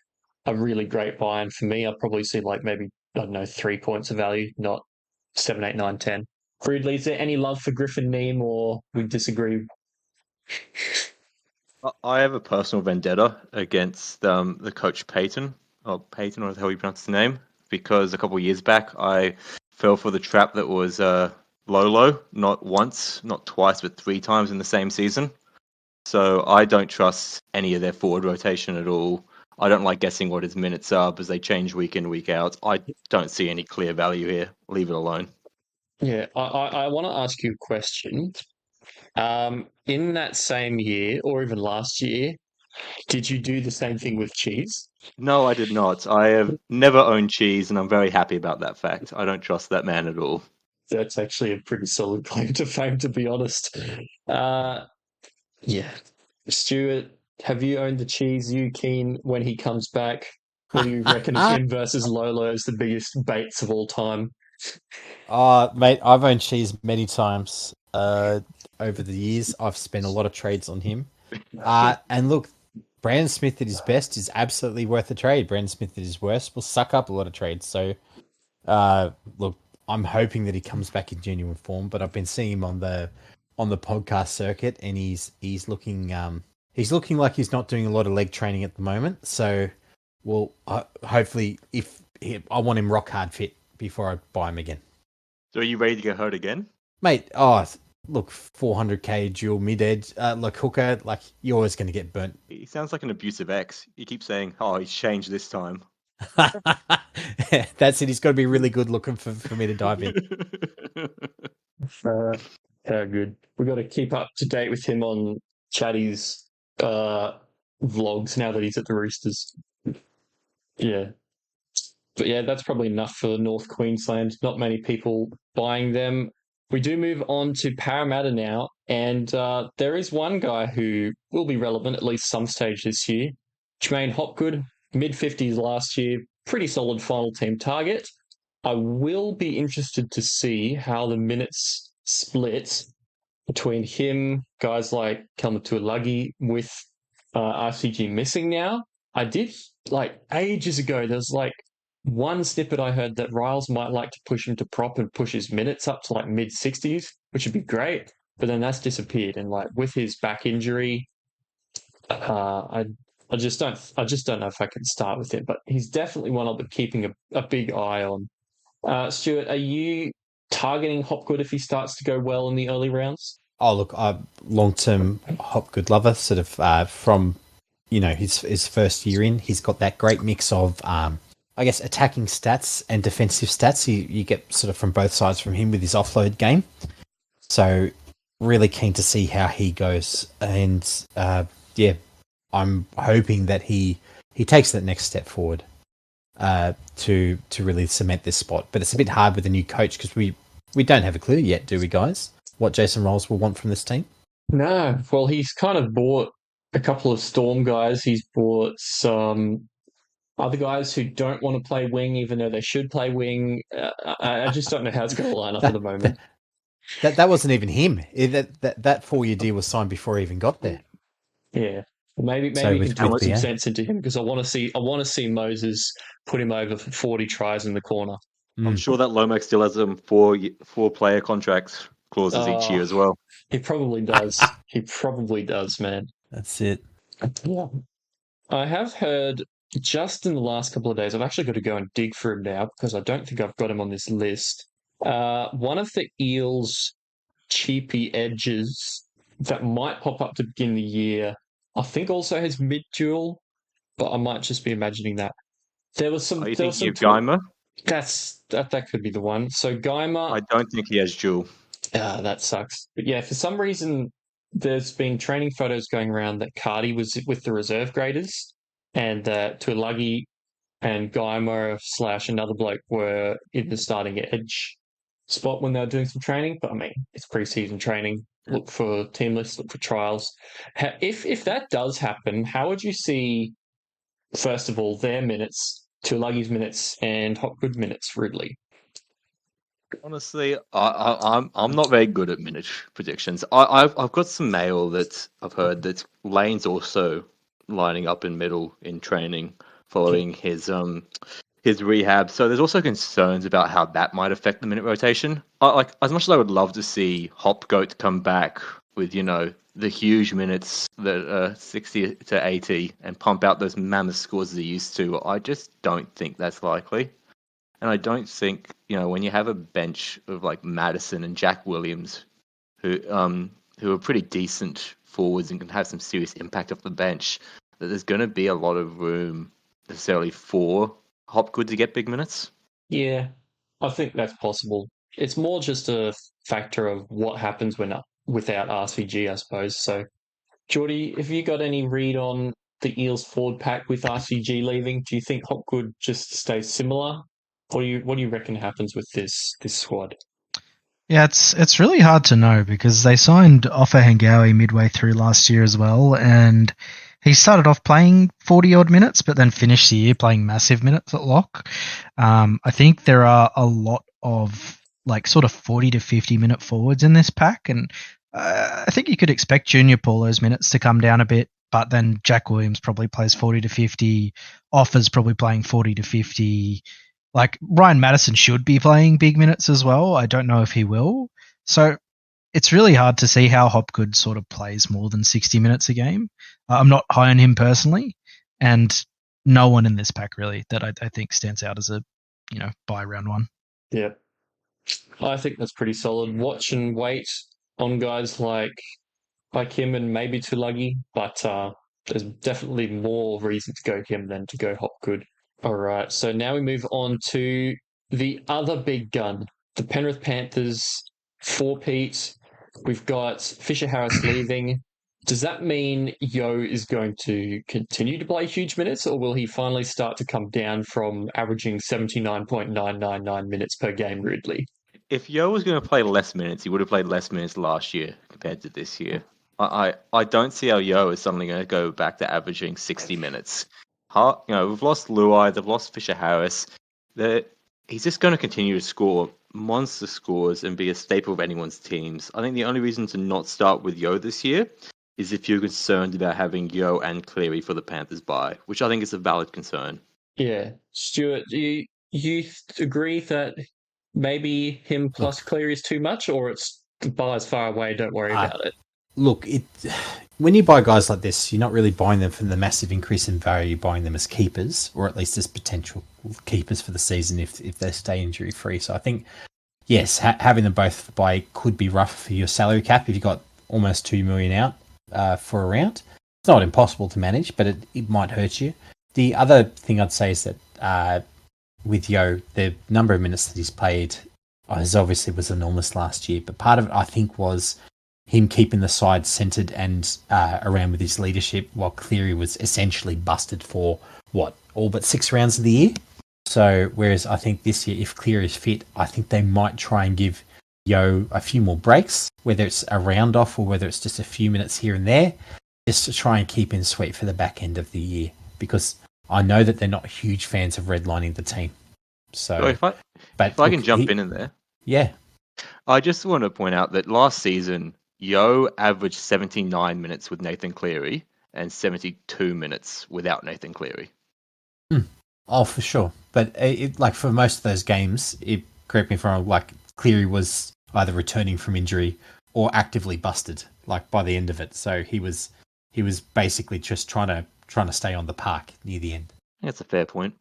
a really great buy. And for me, I'd probably see like maybe, I don't know, 3 points of value, not 7, 8, 9, 10. Freedley, is there any love for Griffin Neem or we disagree? I have a personal vendetta against the coach Peyton, or Peyton, or how you pronounce the name, because a couple of years back I fell for the trap that was Lolo, not once, not twice, but 3 times in the same season. So I don't trust any of their forward rotation at all. I don't like guessing what his minutes are because they change week in, week out. I don't see any clear value here. Leave it alone. Yeah, I want to ask you a question. In that same year, or even last year, did you do the same thing with cheese? No, I did not. I have never owned cheese, and I'm very happy about that fact. I don't trust that man at all. That's actually a pretty solid claim to fame, to be honest. Uh, yeah. Stuart, have you owned the cheese? You keen when he comes back? What do you reckon of him versus Lolo as the biggest baits of all time? Mate, I've owned cheese many times over the years. I've spent a lot of trades on him. And look, Brandon Smith at his best is absolutely worth a trade. Brandon Smith at his worst will suck up a lot of trades. So, look, I'm hoping that he comes back in genuine form. But I've been seeing him on the podcast circuit, and he's looking like he's not doing a lot of leg training at the moment. So, well, hopefully, I want him rock hard fit before I buy him again. So are you ready to get hurt again? Mate, look, 400k dual mid-edge, like hooker, like you're always going to get burnt. He sounds like an abusive ex. You keep saying, oh, he's changed this time. That's it. He's got to be really good looking for me to dive in. How good. We've got to keep up to date with him on Chatty's vlogs now that he's at the Roosters. Yeah. But yeah, that's probably enough for North Queensland. Not many people buying them. We do move on to Parramatta now, and there is one guy who will be relevant at least some stage this year. Jermaine Hopgood, mid-50s last year, pretty solid final team target. I will be interested to see how the minutes split between him, guys like Kelma with RCG missing now. I did, like, ages ago, there's like one snippet I heard that Riles might like to push him to prop and push his minutes up to like mid-60s, which would be great. But then that's disappeared, and like with his back injury, I just don't know if I can start with him. But he's definitely one I'll be keeping a big eye on. Stuart, are you targeting Hopgood if he starts to go well in the early rounds? Oh, look, I'm long-term Hopgood lover, sort of from, his first year in. He's got that great mix of, I guess, attacking stats and defensive stats. You get sort of from both sides from him with his offload game. So really keen to see how he goes. And, I'm hoping that he takes that next step forward. To really cement this spot. But it's a bit hard with a new coach because we don't have a clue yet, do we, guys? What Jason Rolls will want from this team? No. Well, he's kind of bought a couple of Storm guys. He's bought some other guys who don't want to play wing, even though they should play wing. I just don't know how it's going to line up at the moment. That wasn't even him. That 4-year deal was signed before he even got there. Yeah. Maybe you can talk some sense into him because I want to see Moses put him over for 40 tries in the corner. I'm sure that Lomax still has them 4-player contract clauses each year as well. He probably does. He probably does, man. That's it. Yeah. I have heard just in the last couple of days, I've actually got to go and dig for him now because I don't think I've got him on this list. One of the Eels cheapy edges that might pop up to begin the year, I think also has mid-dual, but I might just be imagining that. There was some. Are you thinking of Geimer? That could be the one. So Geimer, I don't think he has dual. that sucks. But yeah, for some reason, there's been training photos going around that Cardi was with the reserve graders, and that Tuilagi and Geimer / another bloke were in the starting edge spot when they were doing some training. But I mean, it's pre-season training. Look for team lists, look for trials. If that does happen, how would you see, first of all, their minutes Tulagi minutes and Hopgood minutes, Ridley. Honestly, I'm not very good at minute predictions. I've got some mail that I've heard that Lane's also lining up in middle in training following his rehab. So there's also concerns about how that might affect the minute rotation. Like as much as I would love to see Hopgoat come back with the huge minutes that are 60 to 80 and pump out those mammoth scores as he used to, I just don't think that's likely. And I don't think, when you have a bench of like Madison and Jack Williams, who are pretty decent forwards and can have some serious impact off the bench, that there's going to be a lot of room necessarily for Hopgood to get big minutes. Yeah, I think that's possible. It's more just a factor of what happens without RCG, I suppose. So, Jordy, have you got any read on the Eels forward pack with RCG leaving? Do you think Hopgood just stays similar? What do you reckon happens with this squad? Yeah, it's really hard to know because they signed Offa Hengawi midway through last year as well, and he started off playing 40 odd minutes, but then finished the year playing massive minutes at lock. I think there are a lot of like sort of 40 to 50 minute forwards in this pack, and I think you could expect Junior Paulo's minutes to come down a bit, but then Jack Williams probably plays 40 to 50. Offa's probably playing 40 to 50. Like Ryan Madison should be playing big minutes as well. I don't know if he will. So it's really hard to see how Hopgood sort of plays more than 60 minutes a game. I'm not high on him personally, and no one in this pack really that I think stands out as a buy round one. Yeah, I think that's pretty solid. Watch and wait on guys like him and maybe Tulagi, but there's definitely more reason to go him than to go Hopgood. All right, so now we move on to the other big gun, the Penrith Panthers, 4-peat. We've got Fisher Harris leaving. Does that mean Yo is going to continue to play huge minutes, or will he finally start to come down from averaging 79.999 minutes per game, Ridley? If Yo was going to play less minutes, he would have played less minutes last year compared to this year. I don't see how Yo is suddenly going to go back to averaging 60 minutes. We've lost Luai, they've lost Fisher Harris. He's just going to continue to score monster scores and be a staple of anyone's teams. I think the only reason to not start with Yo this year is if you're concerned about having Yo and Cleary for the Panthers bye, which I think is a valid concern. Yeah. Stuart, do you agree that maybe him plus Cleary is too much, or it's the bar's far away, don't worry about it? Look, when you buy guys like this, you're not really buying them for the massive increase in value. You're buying them as keepers, or at least as potential keepers for the season if they stay injury free. So I think, yes, having them both buy could be rough for your salary cap if you got almost $2 million out for a round. It's not impossible to manage, but it might hurt you. The other thing I'd say is that with Yo, the number of minutes that he's played obviously was enormous last year, but part of it I think was him keeping the side centred and around with his leadership, while Cleary was essentially busted for all but 6 rounds of the year. So whereas I think this year, if Cleary is fit, I think they might try and give Yo a few more breaks, whether it's a round off or whether it's just a few minutes here and there, just to try and keep him sweet for the back end of the year, because I know that they're not huge fans of redlining the team. So, if I can jump in there, yeah, I just want to point out that last season Yo averaged 79 minutes with Nathan Cleary and 72 minutes without Nathan Cleary. Oh, for sure. But like for most of those games, correct me if I'm wrong, like Cleary was either returning from injury or actively busted, like by the end of it. So he was basically just trying to stay on the park near the end. That's a fair point.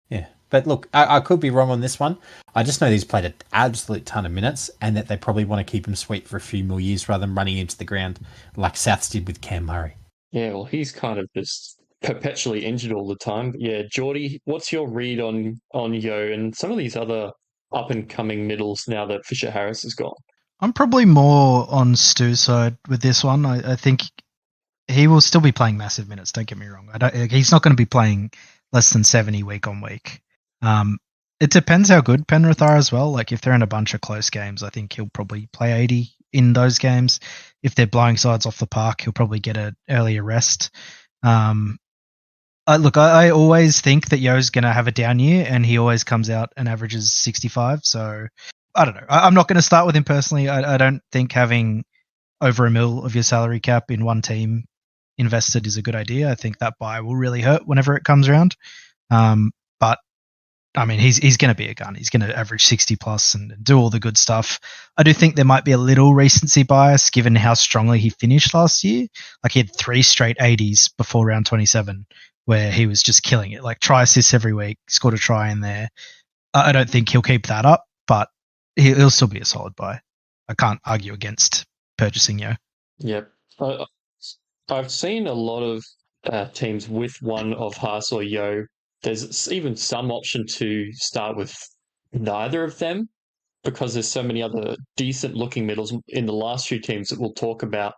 Yeah. But look, I could be wrong on this one. I just know he's played an absolute ton of minutes and that they probably want to keep him sweet for a few more years rather than running into the ground like Souths did with Cam Murray. Yeah, well, he's kind of just perpetually injured all the time. But yeah, Jordy, what's your read on Yo and some of these other up-and-coming middles now that Fisher Harris is gone? I'm probably more on Stu's side with this one. I think he will still be playing massive minutes, don't get me wrong. He's not going to be playing less than 70 week on week. It depends how good Penrith are as well. Like if they're in a bunch of close games, I think he'll probably play 80 in those games. If they're blowing sides off the park, he'll probably get an earlier rest. Look, I always think that Yo's going to have a down year, and he always comes out and averages 65. So I don't know. I'm not going to start with him personally. I don't think having over $1 million of your salary cap in one team invested is a good idea. I think that buy will really hurt whenever it comes around. But I mean, he's going to be a gun. He's going to average 60 plus and do all the good stuff. I do think there might be a little recency bias given how strongly he finished last year. Like he had 3 straight 80s before round 27, where he was just killing it. Like try assists every week, scored a try in there. I don't think he'll keep that up, but he'll still be a solid buy. I can't argue against purchasing Yo. Yep. I've seen a lot of teams with one of Haas or Yo. There's even some option to start with neither of them because there's so many other decent looking middles in the last few teams that we'll talk about.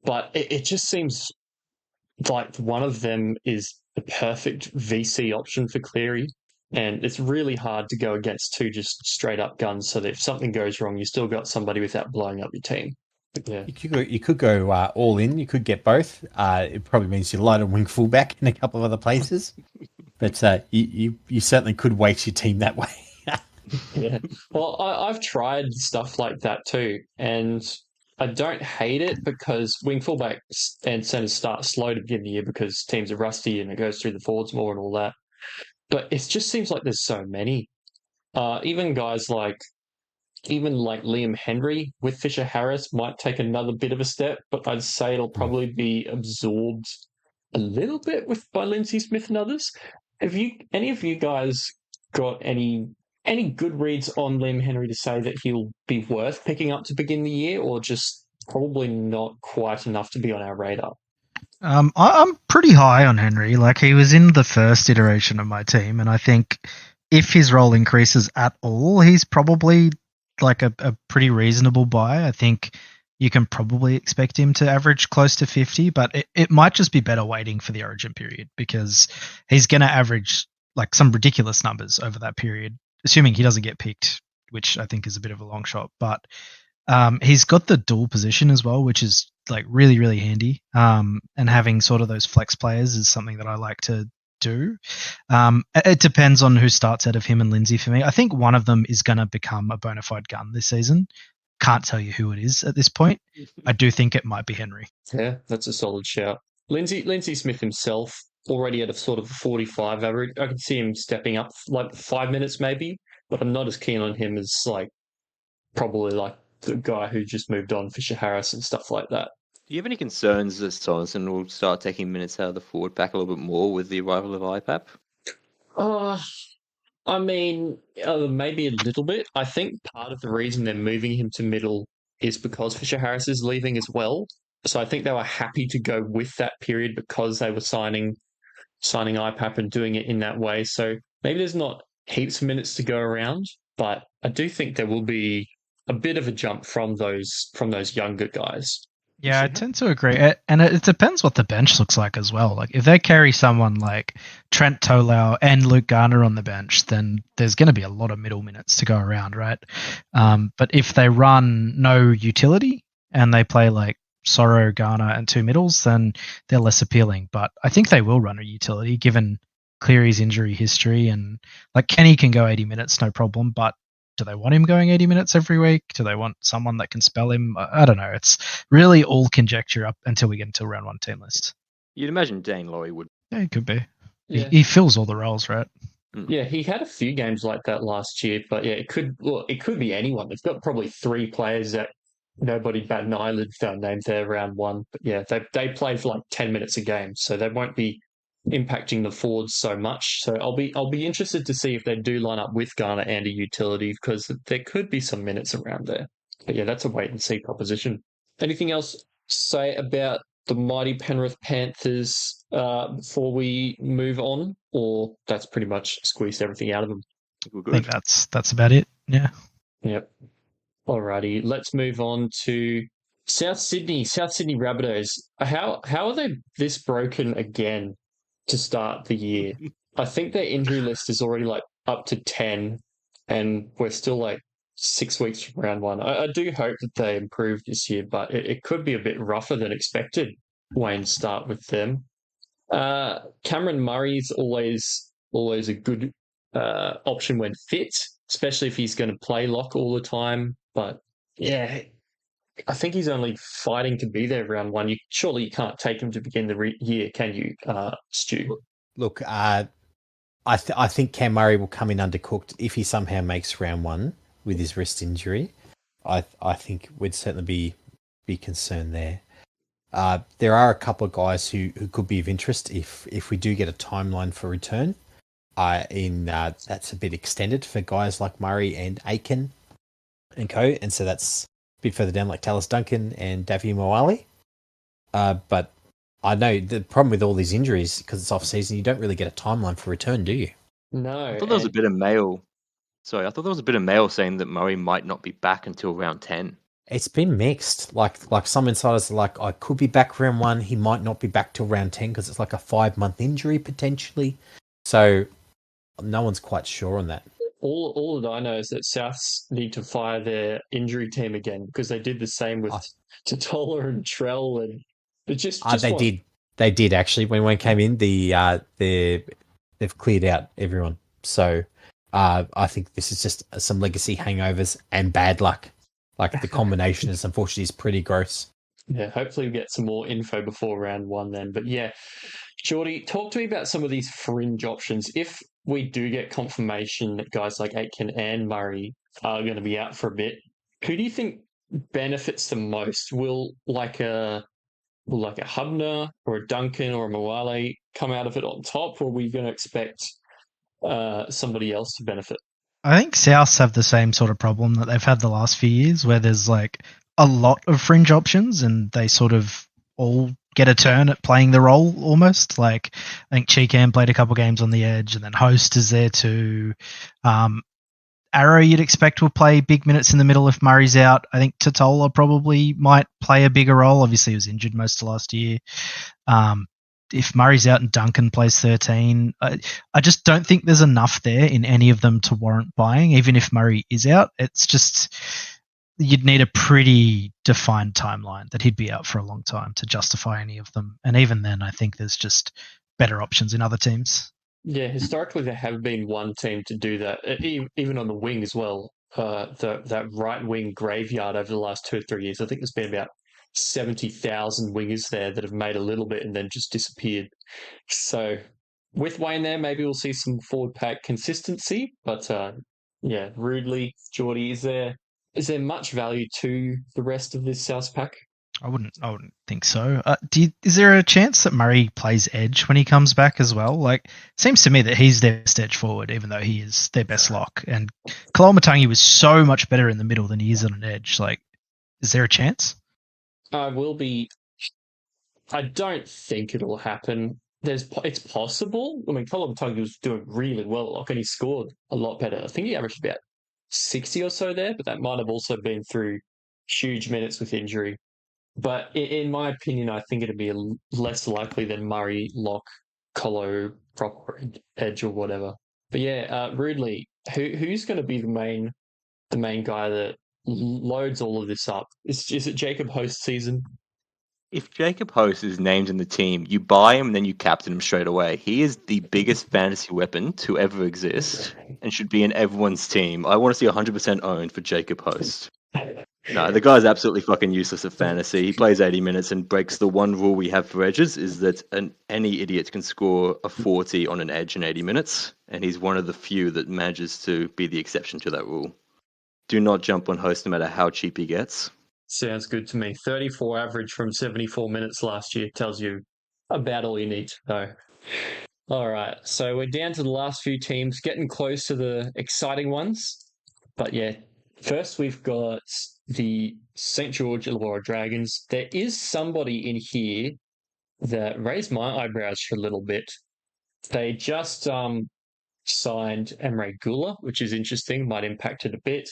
But it just seems like one of them is the perfect VC option for Cleary. And it's really hard to go against 2 just straight up guns so that if something goes wrong, you still got somebody without blowing up your team. But yeah. You could go all in. You could get both. It probably means you light a wing fullback in a couple of other places. But you certainly could weight your team that way. Yeah. Well, I've tried stuff like that too, and I don't hate it because wing fullbacks and centers start slow to begin the year because teams are rusty and it goes through the forwards more and all that. But it just seems like there's so many. Even guys like Liam Henry with Fisher Harris might take another bit of a step, but I'd say it'll probably be absorbed a little bit by Lindsay Smith and others. Have any of you guys got any good reads on Liam Henry to say that he'll be worth picking up to begin the year, or just probably not quite enough to be on our radar? I'm pretty high on Henry. Like he was in the first iteration of my team, and I think if his role increases at all, he's probably like a pretty reasonable buy. I think you can probably expect him to average close to 50, but it might just be better waiting for the origin period because he's going to average like some ridiculous numbers over that period, assuming he doesn't get picked, which I think is a bit of a long shot. But he's got the dual position as well, which is like really, really handy. And having sort of those flex players is something that I like to do. It depends on who starts out of him and Lindsay for me. I think one of them is going to become a bona fide gun this season. Can't tell you who it is at this point. I do think it might be Henry. Yeah, that's a solid shout. Lindsay Smith himself already at a sort of 45 average. I can see him stepping up like 5 minutes maybe, but I'm not as keen on him as probably the guy who just moved on, Fisher Harris and stuff like that. Do you have any concerns that Sorensen will start taking minutes out of the forward pack a little bit more with the arrival of IPAP? I mean, maybe a little bit. I think part of the reason they're moving him to middle is because Fisher Harris is leaving as well. So I think they were happy to go with that period because they were signing IPAP and doing it in that way. So maybe there's not heaps of minutes to go around, but I do think there will be a bit of a jump from those younger guys. Yeah, I tend to agree. And it depends what the bench looks like as well. Like if they carry someone like Trent Tolau and Luke Garner on the bench, then there's going to be a lot of middle minutes to go around, right? But if they run no utility and they play like Sorrow, Garner and 2 middles, then they're less appealing. But I think they will run a utility given Cleary's injury history, and like Kenny can go 80 minutes, no problem, but do they want him going 80 minutes every week? Do they want someone that can spell him? I don't know. It's really all conjecture up until we get into round 1 team list. You'd imagine Dane Laurie would. Yeah, he could be. Yeah. He fills all the roles, right? Yeah, he had a few games like that last year, but yeah, it could be anyone. They've got probably 3 players that nobody bat an eyelid found named there round 1. But yeah, they play for like 10 minutes a game, so they won't be impacting the forwards so much. So I'll be interested to see if they do line up with Garner and a utility because there could be some minutes around there. But yeah, that's a wait and see proposition. Anything else to say about the mighty Penrith Panthers before we move on, or that's pretty much squeezed everything out of them? We're I think that's about it. Yeah. Yep. Alrighty, let's move on to South Sydney Rabbitohs. How are they this broken again to start the year? I think their injury list is already like up to 10, and we're still like 6 weeks from round 1. I do hope that they improve this year, but it could be a bit rougher than expected. Wayne, start with them. Cameron Murray's always a good option when fit, especially if he's going to play lock all the time. But yeah, I think he's only fighting to be there round one. Surely you can't take him to begin the year, can you, Stu? Look, I think Cam Murray will come in undercooked if he somehow makes round one with his wrist injury. I think we'd certainly be concerned there. There are a couple of guys who could be of interest if we do get a timeline for return. That's a bit extended for guys like Murray and Aiken and co. And so that's a bit further down, like Tallis Duncan and Davy Moali. But I know the problem with all these injuries, because it's off season, you don't really get a timeline for return, do you? No. I thought there was a bit of mail. Sorry, I thought there was a bit of mail saying that Murray might not be back until round 10. It's been mixed. Like some insiders are like, I could be back round one. He might not be back till round 10 because it's like a 5-month injury potentially. So no one's quite sure on that. All that I know is that Souths need to fire their injury team again because they did the same with Totola and Trell, and it just they did actually. When one came in, they've cleared out everyone. So I think this is just some legacy hangovers and bad luck. Like the combination is unfortunately is pretty gross. Yeah, hopefully we get some more info before round one then. But yeah, Jordy, talk to me about some of these fringe options. If we do get confirmation that guys like Aitken and Murray are going to be out for a bit, who do you think benefits the most? Will a Hubner or a Duncan or a Moale come out of it on top, or are we going to expect somebody else to benefit? I think Souths have the same sort of problem that they've had the last few years, where there's like a lot of fringe options and they sort of all get a turn at playing the role almost. Like I think Cheekham played a couple games on the edge, and then Host is there too. Arrow you'd expect will play big minutes in the middle if Murray's out. I think Totola probably might play a bigger role. Obviously he was injured most of last year. If Murray's out and Duncan plays 13, I just don't think there's enough there in any of them to warrant buying, even if Murray is out. It's just you'd need a pretty defined timeline that he'd be out for a long time to justify any of them. And even then, I think there's just better options in other teams. Yeah, historically there have been one team to do that, even on the wing as well. That right wing graveyard over the last 2 or 3 years. I think there's been about 70,000 wingers there that have made a little bit and then just disappeared. So with Wayne there, maybe we'll see some forward pack consistency. But yeah, Rudely, Jordy, is there much value to the rest of this South pack? I wouldn't think so. Is there a chance that Murray plays edge when he comes back as well? Like, seems to me that he's their best edge forward, even though he is their best lock. And Koloamatangi was so much better in the middle than he is on an edge. Like, is there a chance? I don't think it'll happen. It's possible. I mean, Koloamatangi was doing really well at lock, and he scored a lot better. I think he averaged about 60 or so there, but that might have also been through huge minutes with injury. But in my opinion, I think it'd be less likely than Murray, lock, Colo, proper edge or whatever. But yeah, Rudely, who's going to be the main guy that loads all of this up? Is it Jacob Host season? If Jacob Host is named in the team, you buy him and then you captain him straight away. He is the biggest fantasy weapon to ever exist and should be in everyone's team. I want to see 100% owned for Jacob Host. No, the guy's absolutely fucking useless at fantasy. He plays 80 minutes and breaks the one rule we have for edges, is that any idiot can score a 40 on an edge in 80 minutes, and he's one of the few that manages to be the exception to that rule. Do not jump on Host no matter how cheap he gets. Sounds good to me. 34 average from 74 minutes last year tells you about all you need to know. All right, so we're down to the last few teams, getting close to the exciting ones. But yeah, first we've got the St. George Illawarra Dragons. There is somebody in here that raised my eyebrows for a little bit. They just signed Emre Gula, which is interesting, might impact it a bit.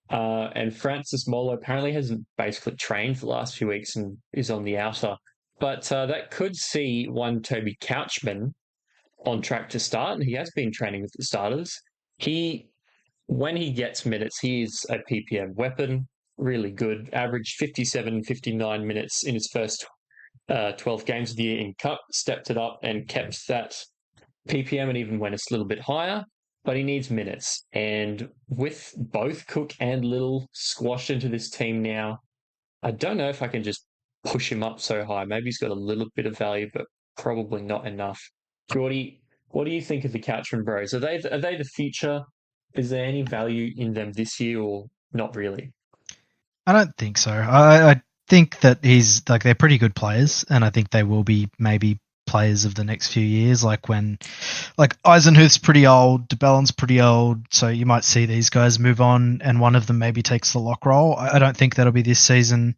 And Francis Molo apparently hasn't basically trained for the last few weeks and is on the outer. But that could see one Toby Couchman on track to start, and he has been training with the starters. When he gets minutes, he is a PPM weapon, really good. Averaged 57, 59 minutes in his first 12 games of the year in Cup, stepped it up and kept that PPM and even went a little bit higher. But he needs minutes. And with both Cook and Little squashed into this team now, I don't know if I can just push him up so high. Maybe he's got a little bit of value, but probably not enough. Jordy, what do you think of the Couchman Bros? Are they the future? Is there any value in them this year or not really? I don't think so. I think that they're pretty good players, and I think they will be maybe players of the next few years. Like Eisenhuth's pretty old, DeBellin's pretty old, so you might see these guys move on, and one of them maybe takes the lock role. I don't think that'll be this season.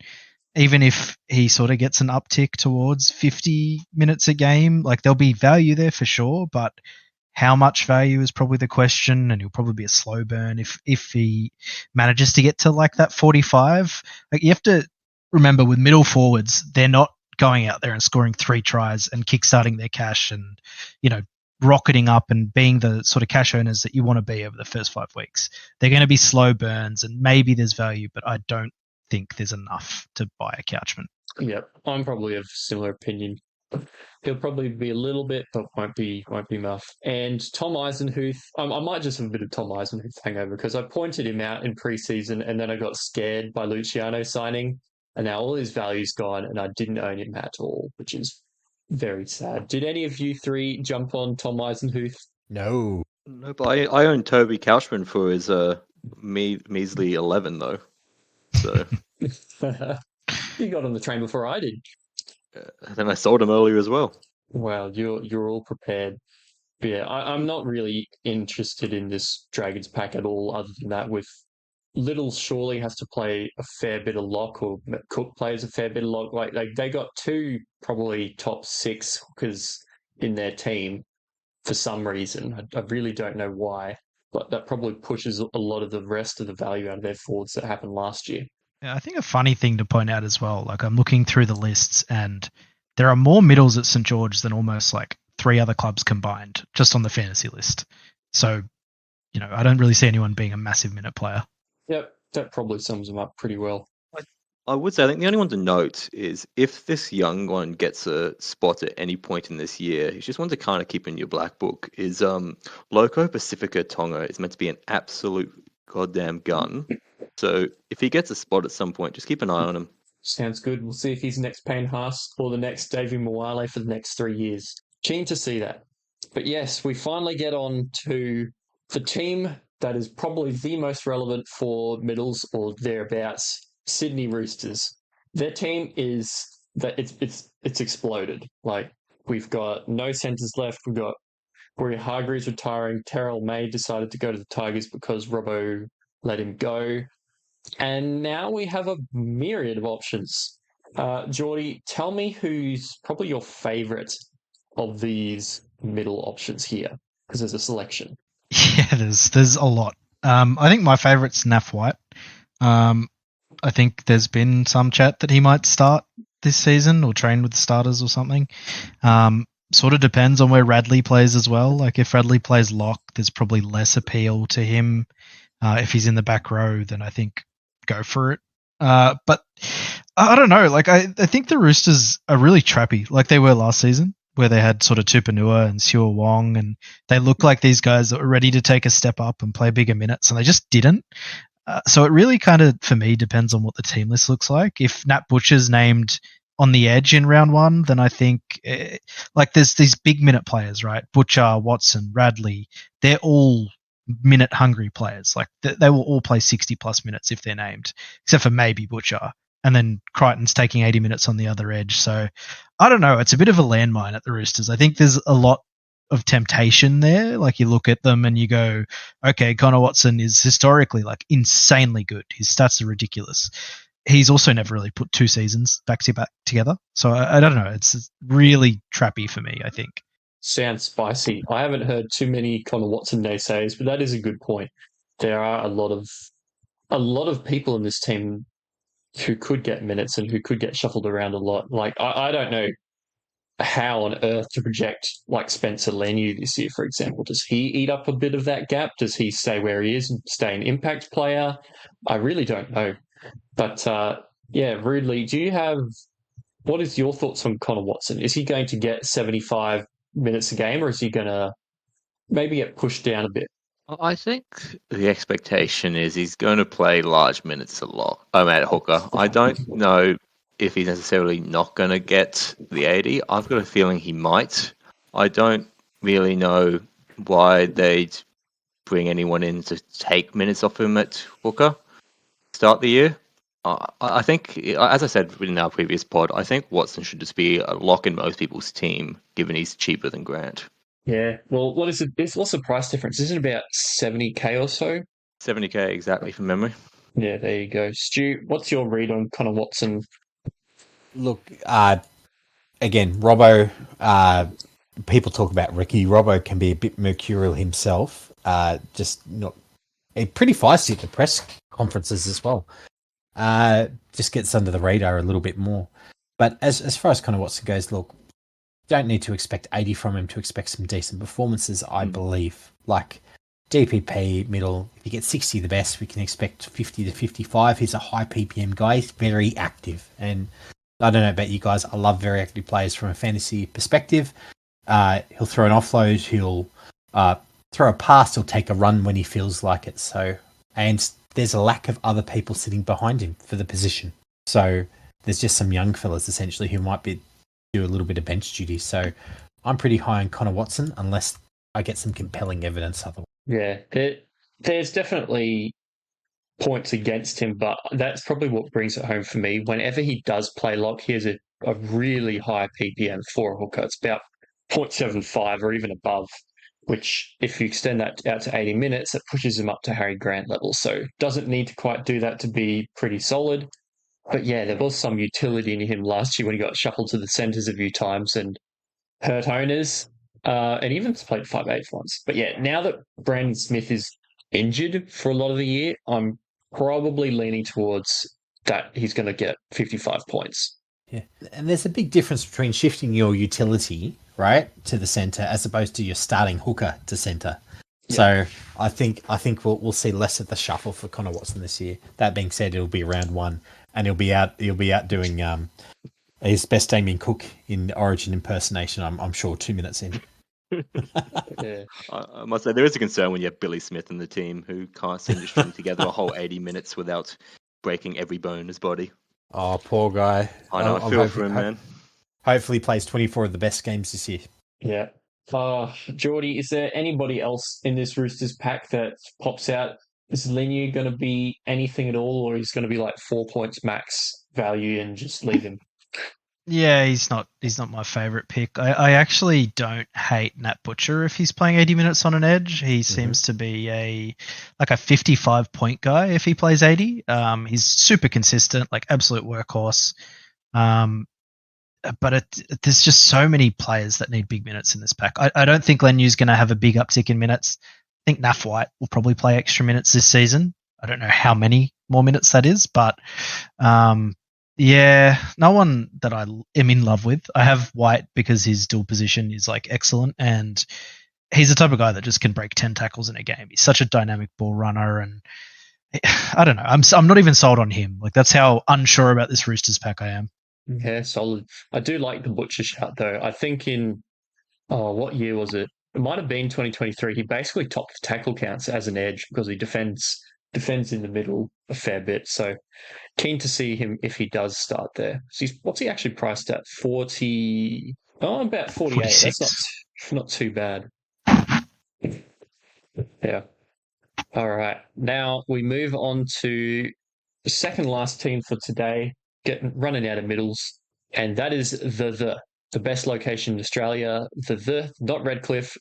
Even if he sort of gets an uptick towards 50 minutes a game, like there'll be value there for sure, but how much value is probably the question, and he'll probably be a slow burn if he manages to get to like that 45. Like you have to remember with middle forwards, they're not going out there and scoring 3 tries and kickstarting their cash and, rocketing up and being the sort of cash owners that you want to be over the first 5 weeks. They're going to be slow burns, and maybe there's value, but I don't think there's enough to buy a Couchman. Yep, I'm probably of similar opinion. He'll probably be a little bit, but won't be enough. And Tom Eisenhuth, I might just have a bit of Tom Eisenhuth hangover because I pointed him out in preseason, and then I got scared by Luciano signing, and now all his value's gone, and I didn't own him at all, which is very sad. Did any of you three jump on Tom Eisenhuth? No. No, but I own Toby Couchman for his measly 11 though. So You got on the train before I did. then I sold him earlier as well. Wow, you're all prepared. But yeah, I'm not really interested in this Dragons pack at all, other than that with Little surely has to play a fair bit of lock, or Cook plays a fair bit of lock. Like they got 2 probably top 6 hookers in their team for some reason. I really don't know why, but that probably pushes a lot of the rest of the value out of their forwards that happened last year. Yeah, I think a funny thing to point out as well, like I'm looking through the lists and there are more middles at St. George than almost like 3 other clubs combined just on the fantasy list. So, I don't really see anyone being a massive minute player. Yep, that probably sums them up pretty well. I would say I think the only one to note is if this young one gets a spot at any point in this year, you just want to kind of keep in your black book is Loco Pacifica Tonga is meant to be an absolute goddamn gun. So if he gets a spot at some point, just keep an eye on him. Sounds good. We'll see if he's next Payne Haas or the next Davey Moale for the next 3 years. Keen to see that. But yes, we finally get on to the team that is probably the most relevant for middles or thereabouts, Sydney Roosters. Their team is that it's exploded. Like we've got no centres left. We've got Warrior Hargreaves retiring. Terrell May decided to go to the Tigers because Robbo let him go. And now we have a myriad of options. Jordy, tell me who's probably your favourite of these middle options here, because there's a selection. Yeah, there's a lot. I think my favourite's Naf White. I think there's been some chat that he might start this season or train with the starters or something. Sort of depends on where Radley plays as well. Like if Radley plays lock, there's probably less appeal to him. If he's in the back row, then I think go for it. But I don't know. Like I think the Roosters are really trappy, like they were last season, where they had sort of Tupanua and Siua Wong, and they look like these guys that were ready to take a step up and play bigger minutes, and they just didn't. So it really kind of, for me, depends on what the team list looks like. If Nat Butcher's named on the edge in round 1, then I think like there's these big minute players, right? Butcher, Watson, Radley, they're all minute hungry players. Like they will all play 60 plus minutes if they're named, except for maybe Butcher. And then Crichton's taking 80 minutes on the other edge. So I don't know. It's a bit of a landmine at the Roosters. I think there's a lot of temptation there. Like you look at them and you go, okay, Connor Watson is historically like insanely good. His stats are ridiculous. He's also never really put 2 seasons back to back together. So I don't know. It's really trappy for me, I think. Sounds spicy. I haven't heard too many Connor Watson naysayers, but that is a good point. There are a lot of people in this team who could get minutes and who could get shuffled around a lot. Like I don't know how on earth to project like Spencer Leniu this year, for example. Does he eat up a bit of that gap? Does he stay where he is and stay an impact player? I really don't know. But yeah, Rudely, do you have what is your thoughts on Connor Watson? Is he going to get 75 minutes a game, or is he going to maybe get pushed down a bit? I think the expectation is he's going to play large minutes a lot. I'm at hooker. I don't know if he's necessarily not going to get the 80. I've got a feeling he might. I don't really know why they'd bring anyone in to take minutes off him at hooker start the year. I think, as I said in our previous pod, I think Watson should just be a lock in most people's team, given he's cheaper than Grant. Yeah. Well, what is it? What's the price difference? Isn't it about 70K or so? 70K exactly from memory. Yeah, there you go. Stu, what's your read on Connor Watson? Look, again, Robbo, people talk about Ricky. Robbo can be a bit mercurial himself, just not pretty feisty at the press conferences as well. Just gets under the radar a little bit more. But as far as Connor Watson goes, look, don't need to expect 80 from him to expect some decent performances, I believe. Like DPP, middle, if you get 60 the best, we can expect 50 to 55. He's a high PPM guy. He's very active. And I don't know about you guys, I love very active players from a fantasy perspective. He'll throw an offload, he'll throw a pass, he'll take a run when he feels like it. So, and there's a lack of other people sitting behind him for the position. So there's just some young fellas essentially who might do a little bit of bench duty. So I'm pretty high on Connor Watson unless I get some compelling evidence otherwise. Yeah, there's definitely points against him, but that's probably what brings it home for me. Whenever he does play lock, he has a really high PPM for a hooker. It's about 0.75 or even above, which if you extend that out to 80 minutes, it pushes him up to Harry Grant level. So doesn't need to quite do that to be pretty solid. But yeah, there was some utility in him last year when he got shuffled to the centres a few times and hurt owners. And even played 5/8 once. But yeah, now that Brandon Smith is injured for a lot of the year, I'm probably leaning towards that he's going to get 55 points. Yeah, and there's a big difference between shifting your utility, right, to the centre as opposed to your starting hooker to centre. Yeah. So I think we'll see less of the shuffle for Connor Watson this year. That being said, it'll be round one, and he'll be out doing his best Damien Cook in Origin impersonation. I'm sure 2 minutes in. Yeah. I must say there is a concern when you have Billy Smith in the team who can't seem to string together a whole 80 minutes without breaking every bone in his body. Oh, poor guy. I know. I feel for him, man. Hopefully he plays 24 of the best games this year. Yeah. Jordy, is there anybody else in this Roosters pack that pops out? Is Linu going to be anything at all, or he's going to be like 4 points max value and just leave him? Yeah, he's not my favourite pick. I actually don't hate Nat Butcher if he's playing 80 minutes on an edge. He seems to be a 55 point guy if he plays 80. He's super consistent, like absolute workhorse. But there's just so many players that need big minutes in this pack. I don't think Lenu's going to have a big uptick in minutes. I think Naf White will probably play extra minutes this season. I don't know how many more minutes that is, but yeah, no one that I am in love with. I have White because his dual position is like excellent, and he's the type of guy that just can break 10 tackles in a game. He's such a dynamic ball runner, and I don't know. I'm not even sold on him. Like that's how unsure about this Roosters pack I am. Yeah, solid. I do like the Butcher shout though. I think in what year was it? It might have been 2023. He basically topped tackle counts as an edge because he defends in the middle a fair bit. So keen to see him if he does start there. So what's he actually priced at? 40? Oh, about 48. 46. That's not too bad. Yeah. All right. Now we move on to the second last team for today, running out of middles, and that is the best location in Australia. Not Redcliffe.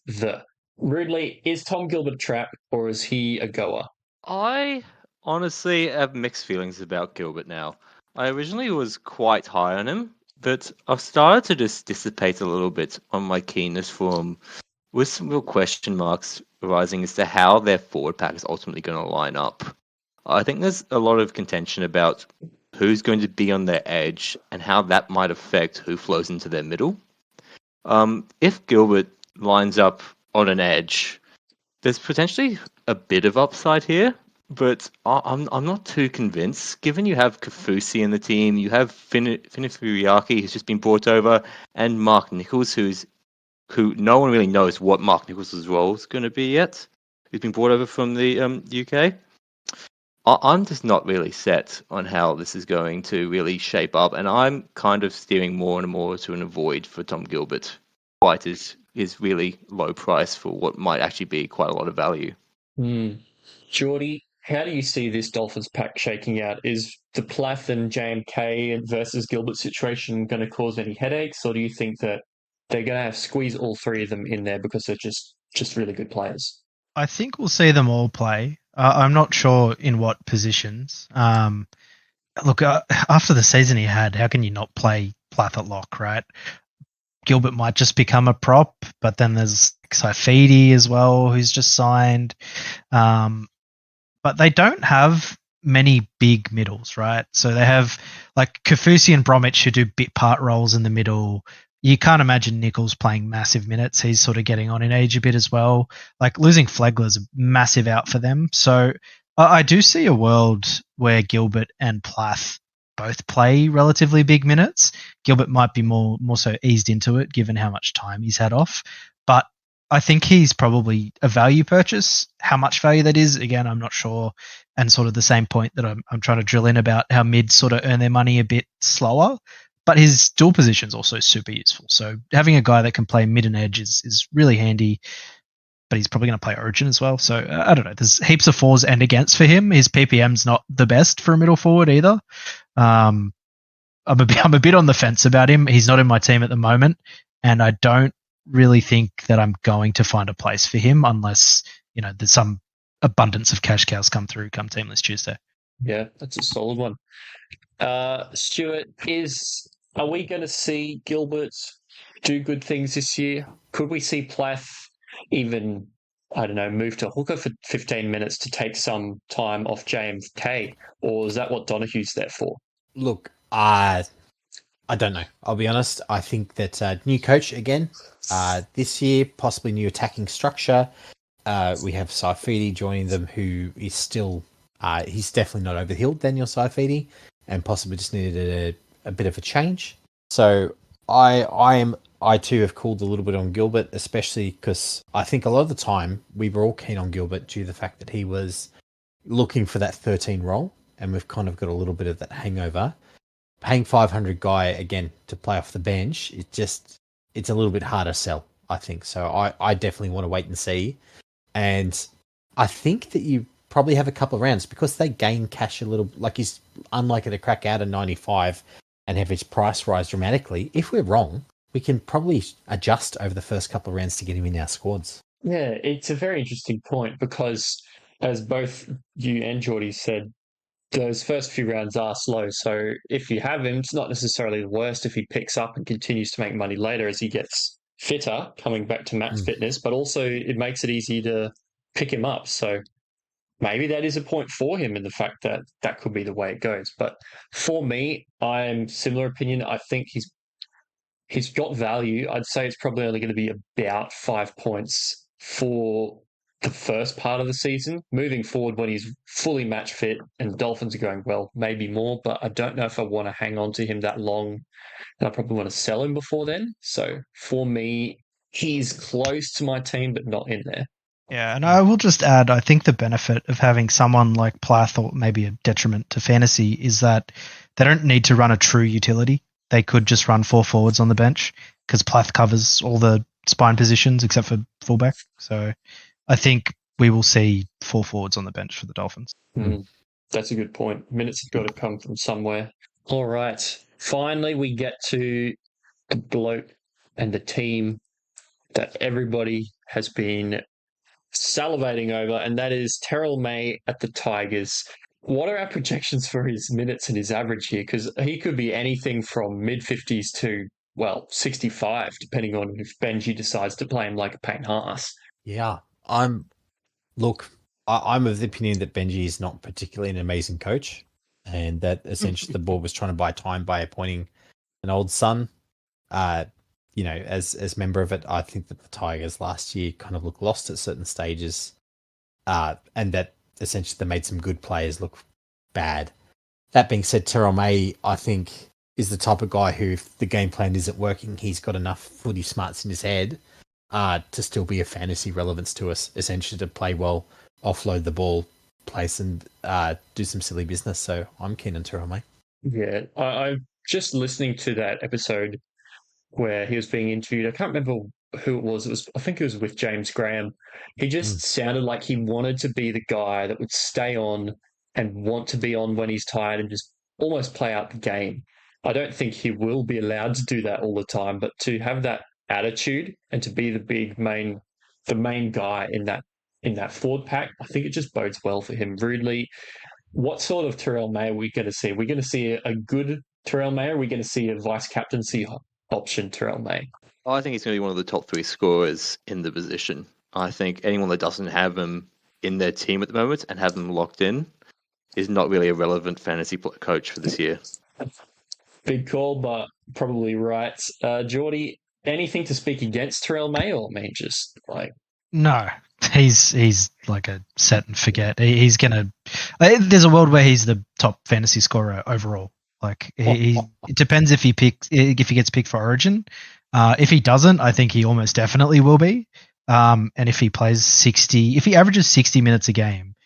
Rudely, is Tom Gilbert a trap or is he a goer? I honestly have mixed feelings about Gilbert now. I originally was quite high on him, but I've started to just dissipate a little bit on my keenness for him, with some real question marks arising as to how their forward pack is ultimately going to line up. I think there's a lot of contention about who's going to be on their edge and how that might affect who flows into their middle. If Gilbert lines up on an edge, there's potentially a bit of upside here. but I'm not too convinced. Given you have Kafusi in the team, you have Finifuriaki, who's just been brought over, and Mark Nichols, who no one really knows what Mark Nichols' role is going to be yet, who's been brought over from the UK. I'm just not really set on how this is going to really shape up, and I'm kind of steering more and more to an avoid for Tom Gilbert. White is really low price for what might actually be quite a lot of value. Jordy, how do you see this Dolphins pack shaking out? Is the Plath and JMK versus Gilbert situation going to cause any headaches, or do you think that they're going to have squeeze all three of them in there because they're just really good players? I think we'll see them all play. I'm not sure in what positions. Look, after the season he had, how can you not play Plath at lock, right? Gilbert might just become a prop, but then there's Saifidi as well, who's just signed. But they don't have many big middles, right? So they have like Kafusi and Bromwich who do bit part roles in the middle. You can't imagine Nichols playing massive minutes. He's sort of getting on in age a bit as well. Like losing Flegler's a massive out for them. So I do see a world where Gilbert and Plath both play relatively big minutes. Gilbert might be more so eased into it given how much time he's had off. But I think he's probably a value purchase. How much value that is, again, I'm not sure. And sort of the same point that I'm trying to drill in about how mids sort of earn their money a bit slower. But his dual position is also super useful. So having a guy that can play mid and edge is really handy. But he's probably going to play Origin as well. So I don't know. There's heaps of fours and against for him. His PPM's not the best for a middle forward either. I'm a bit on the fence about him. He's not in my team at the moment, and I don't really think that I'm going to find a place for him unless there's some abundance of cash cows come through come Teamless Tuesday. Yeah, that's a solid one. Stuart, are we going to see Gilbert do good things this year? Could we see Plath even, I don't know, move to hooker for 15 minutes to take some time off JMK? Or is that what Donohue's there for? Look, I don't know. I'll be honest. I think that new coach again this year, possibly new attacking structure. We have Saifidi joining them, who is still he's definitely not over the hill, Daniel Saifidi, and possibly just needed a bit of a change. So I too have called a little bit on Gilbert, especially because I think a lot of the time we were all keen on Gilbert due to the fact that he was looking for that 13 role, and we've kind of got a little bit of that hangover. Paying 500 guy again to play off the bench, it's a little bit harder to sell, I think. So I definitely want to wait and see. And I think that you probably have a couple of rounds because they gain cash a little, like he's unlikely to crack out of 95 and have his price rise dramatically. If we're wrong, we can probably adjust over the first couple of rounds to get him in our squads. Yeah, it's a very interesting point because, as both you and Jordy said, those first few rounds are slow. So if you have him, it's not necessarily the worst if he picks up and continues to make money later as he gets fitter, coming back to max fitness, but also it makes it easy to pick him up. So maybe that is a point for him in the fact that that could be the way it goes. But for me, I'm similar opinion. I think he's got value. I'd say it's probably only going to be about 5 points for the first part of the season. Moving forward, when he's fully match fit and the Dolphins are going well, maybe more, but I don't know if I want to hang on to him that long. And I probably want to sell him before then. So for me, he's close to my team, but not in there. Yeah, and I will just add, I think the benefit of having someone like Plath, or maybe a detriment to fantasy, is that they don't need to run a true utility. They could just run 4 forwards on the bench because Plath covers all the spine positions except for fullback. So I think we will see 4 forwards on the bench for the Dolphins. That's a good point. Minutes have got to come from somewhere. All right. Finally, we get to the bloke and the team that everybody has been salivating over, and that is Terrell May at the Tigers. What are our projections for his minutes and his average here? Because he could be anything from mid-50s to, 65, depending on if Benji decides to play him like a pain ass. Yeah, I'm of the opinion that Benji is not particularly an amazing coach, and that essentially the board was trying to buy time by appointing an old son. As member of it, I think that the Tigers last year kind of looked lost at certain stages, and that essentially they made some good players look bad. That being said, Terrell May, I think, is the type of guy who, if the game plan isn't working, he's got enough footy smarts in his head to still be a fantasy relevance to us, essentially to play well, offload the ball, place and do some silly business. So I'm keen on Terrell May. Yeah, I'm just listening to that episode where he was being interviewed. I can't remember who it was. I think it was with James Graham. He just sounded like he wanted to be the guy that would stay on and want to be on when he's tired and just almost play out the game. I don't think he will be allowed to do that all the time, but to have that attitude and to be the main guy in that forward pack, I think it just bodes well for him. Rudely, what sort of Terrell May are we going to see? Are we going to see a good Terrell May, or are we going to see a vice captaincy option Terrell May? I think he's going to be one of the top 3 scorers in the position. I think anyone that doesn't have him in their team at the moment and have them locked in is not really a relevant fantasy coach for this year. Big call, but probably right. Jordy, anything to speak against Terrell May, or just like... No, he's like a set and forget. He's gonna. There's a world where he's the top fantasy scorer overall. Like it depends if he gets picked for Origin. If he doesn't, I think he almost definitely will be. And if he plays 60, if he averages 60 minutes a game,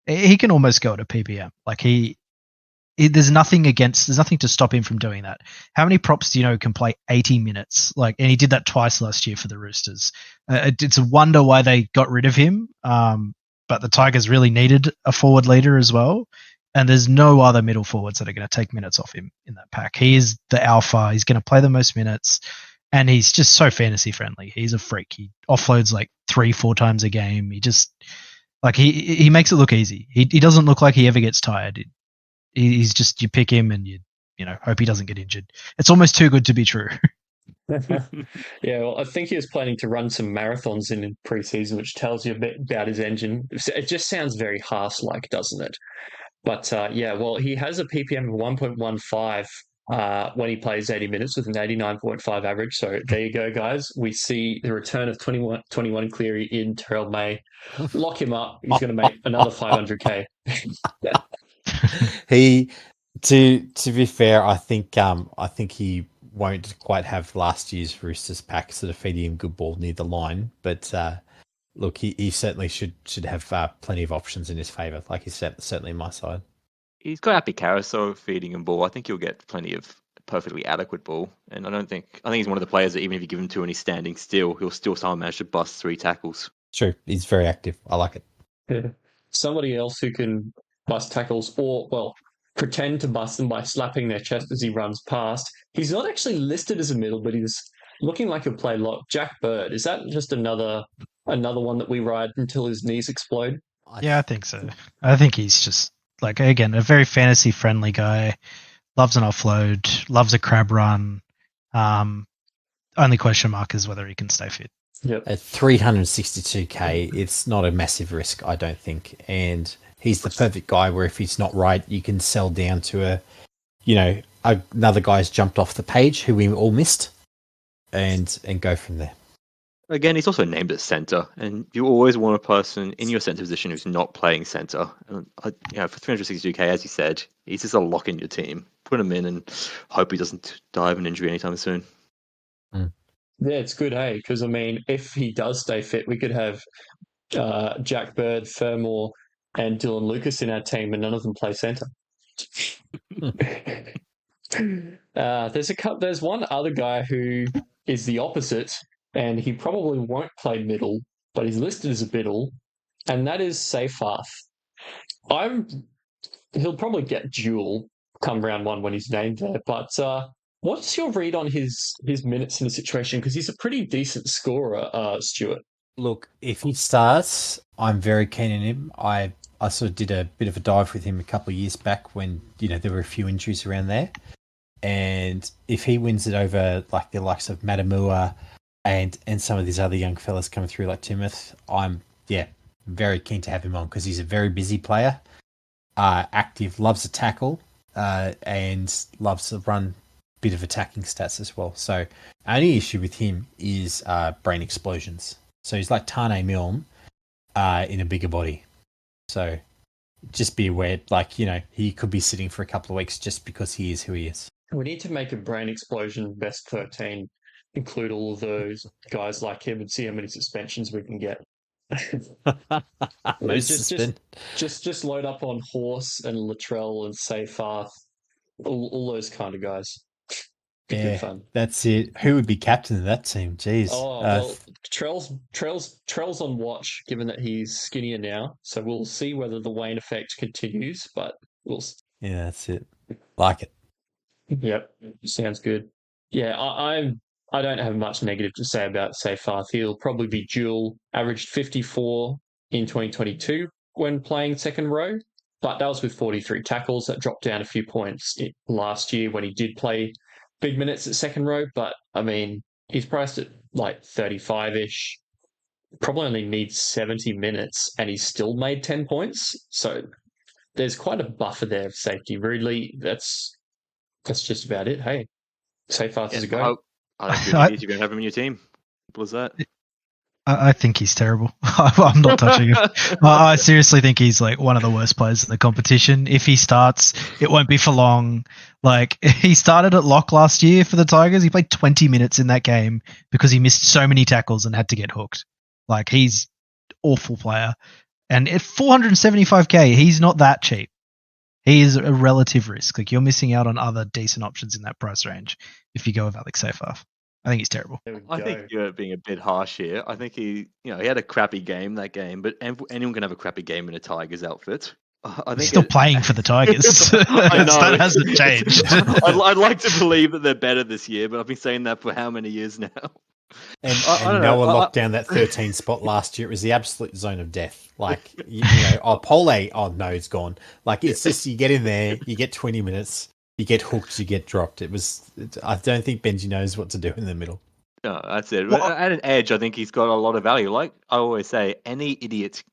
he can almost go to PPM. Like there's nothing to stop him from doing that. How many props do you know can play 80 minutes? And he did that twice last year for the Roosters. It's a wonder why they got rid of him. But the Tigers really needed a forward leader as well. And there's no other middle forwards that are going to take minutes off him in that pack. He is the alpha. He's going to play the most minutes. And he's just so fantasy friendly. He's a freak. He offloads like 3-4 times a game. He just he makes it look easy. He doesn't look like he ever gets tired. He's just, you pick him and you hope he doesn't get injured. It's almost too good to be true. Yeah, well, I think he was planning to run some marathons in pre-season, which tells you a bit about his engine. It just sounds very Haas-like, doesn't it? But he has a PPM of 1.15 when he plays 80 minutes with an 89.5 average. So there you go, guys. We see the return of 21 Cleary in Terrell May. Lock him up. He's going to make another 500k. To be fair, I think he won't quite have last year's Roosters pack sort of feeding him good ball near the line. But look, he certainly should have plenty of options in his favour. Like he's certainly in my side. He's got Happy Carousel feeding him ball. I think he'll get plenty of perfectly adequate ball. And I think he's one of the players that even if you give him 2 and he's standing still, he'll still somehow manage to bust 3 tackles. True. He's very active. I like it. Yeah. Somebody else who can bust tackles or, pretend to bust them by slapping their chest as he runs past. He's not actually listed as a middle, but he's looking like he'll play lock. Jack Bird, is that just another one that we ride until his knees explode? Yeah, I think so. I think he's just, again, a very fantasy-friendly guy. Loves an offload, loves a crab run. Only question mark is whether he can stay fit. Yep. At 362k, it's not a massive risk, I don't think. And he's the perfect guy where if he's not right, you can sell down to another guy's jumped off the page who we all missed and go from there. Again, he's also named at centre, and you always want a person in your centre position who's not playing centre. For 362k, as you said, he's just a lock in your team. Put him in and hope he doesn't die of an injury anytime soon. Yeah, it's good, hey? Because, if he does stay fit, we could have Jack Bird, Fermor, and Dylan Lucas in our team, and none of them play centre. There's one other guy who is the opposite, and he probably won't play middle, but he's listed as a middle, and that is Seyfarth. He'll probably get dual come round 1 when he's named there, but what's your read on his minutes in the situation? Because he's a pretty decent scorer, Stuart. Look, if he starts, I'm very keen on him. I sort of did a bit of a dive with him a couple of years back when there were a few injuries around there. And if he wins it over the likes of Matamua and some of these other young fellas coming through like Timoth, I'm very keen to have him on because he's a very busy player, active, loves to tackle, and loves to run a bit of attacking stats as well. So only issue with him is brain explosions. So he's like Tane Milne in a bigger body. So just be aware, like, he could be sitting for a couple of weeks just because he is who he is. We need to make a brain explosion best 13, include all of those guys like him, and see how many suspensions we can get. Most just load up on Horse and Latrell and Seyfarth, all those kind of guys. Be good fun. That's it. Who would be captain of that team? Jeez. Oh well, Trell's on watch, given that he's skinnier now. So we'll see whether the Wayne effect continues. But we'll. Yeah, that's it. Like it. Yep, sounds good. Yeah, I don't have much negative to say about Seyfarth. He'll probably be dual. Averaged 54 in 2022 when playing second row, but that was with 43 tackles. That dropped down a few points last year when he did play big minutes at second row. But I mean, he's priced at like 35-ish. Probably only needs 70 minutes, and he's still made 10 points. So there's quite a buffer there of safety. Really, that's just about it. Hey, Seyfarth is a go. I don't think you're going to have him in your team. Simple as that. I think he's terrible. I'm not touching him. I seriously think he's like one of the worst players in the competition. If he starts, it won't be for long. Like, he started at lock last year for the Tigers. He played 20 minutes in that game because he missed so many tackles and had to get hooked. Like, he's awful player. And at 475k, he's not that cheap. He is a relative risk. Like, you're missing out on other decent options in that price range if you go with Alex Seyfarth. I think he's terrible. I think you're being a bit harsh here. I think he had a crappy game that game, but anyone can have a crappy game in a Tigers outfit. I think he's still playing for the Tigers. I know. That hasn't changed. I'd like to believe that they're better this year, but I've been saying that for how many years now? And Noah locked down that 13 spot last year. It was the absolute zone of death. Like, Pole, no, it's gone. Like, it's just, you get in there, you get 20 minutes, you get hooked, you get dropped. I don't think Benji knows what to do in the middle. No, that's it. Well, at an edge, I think he's got a lot of value. Like I always say, any idiot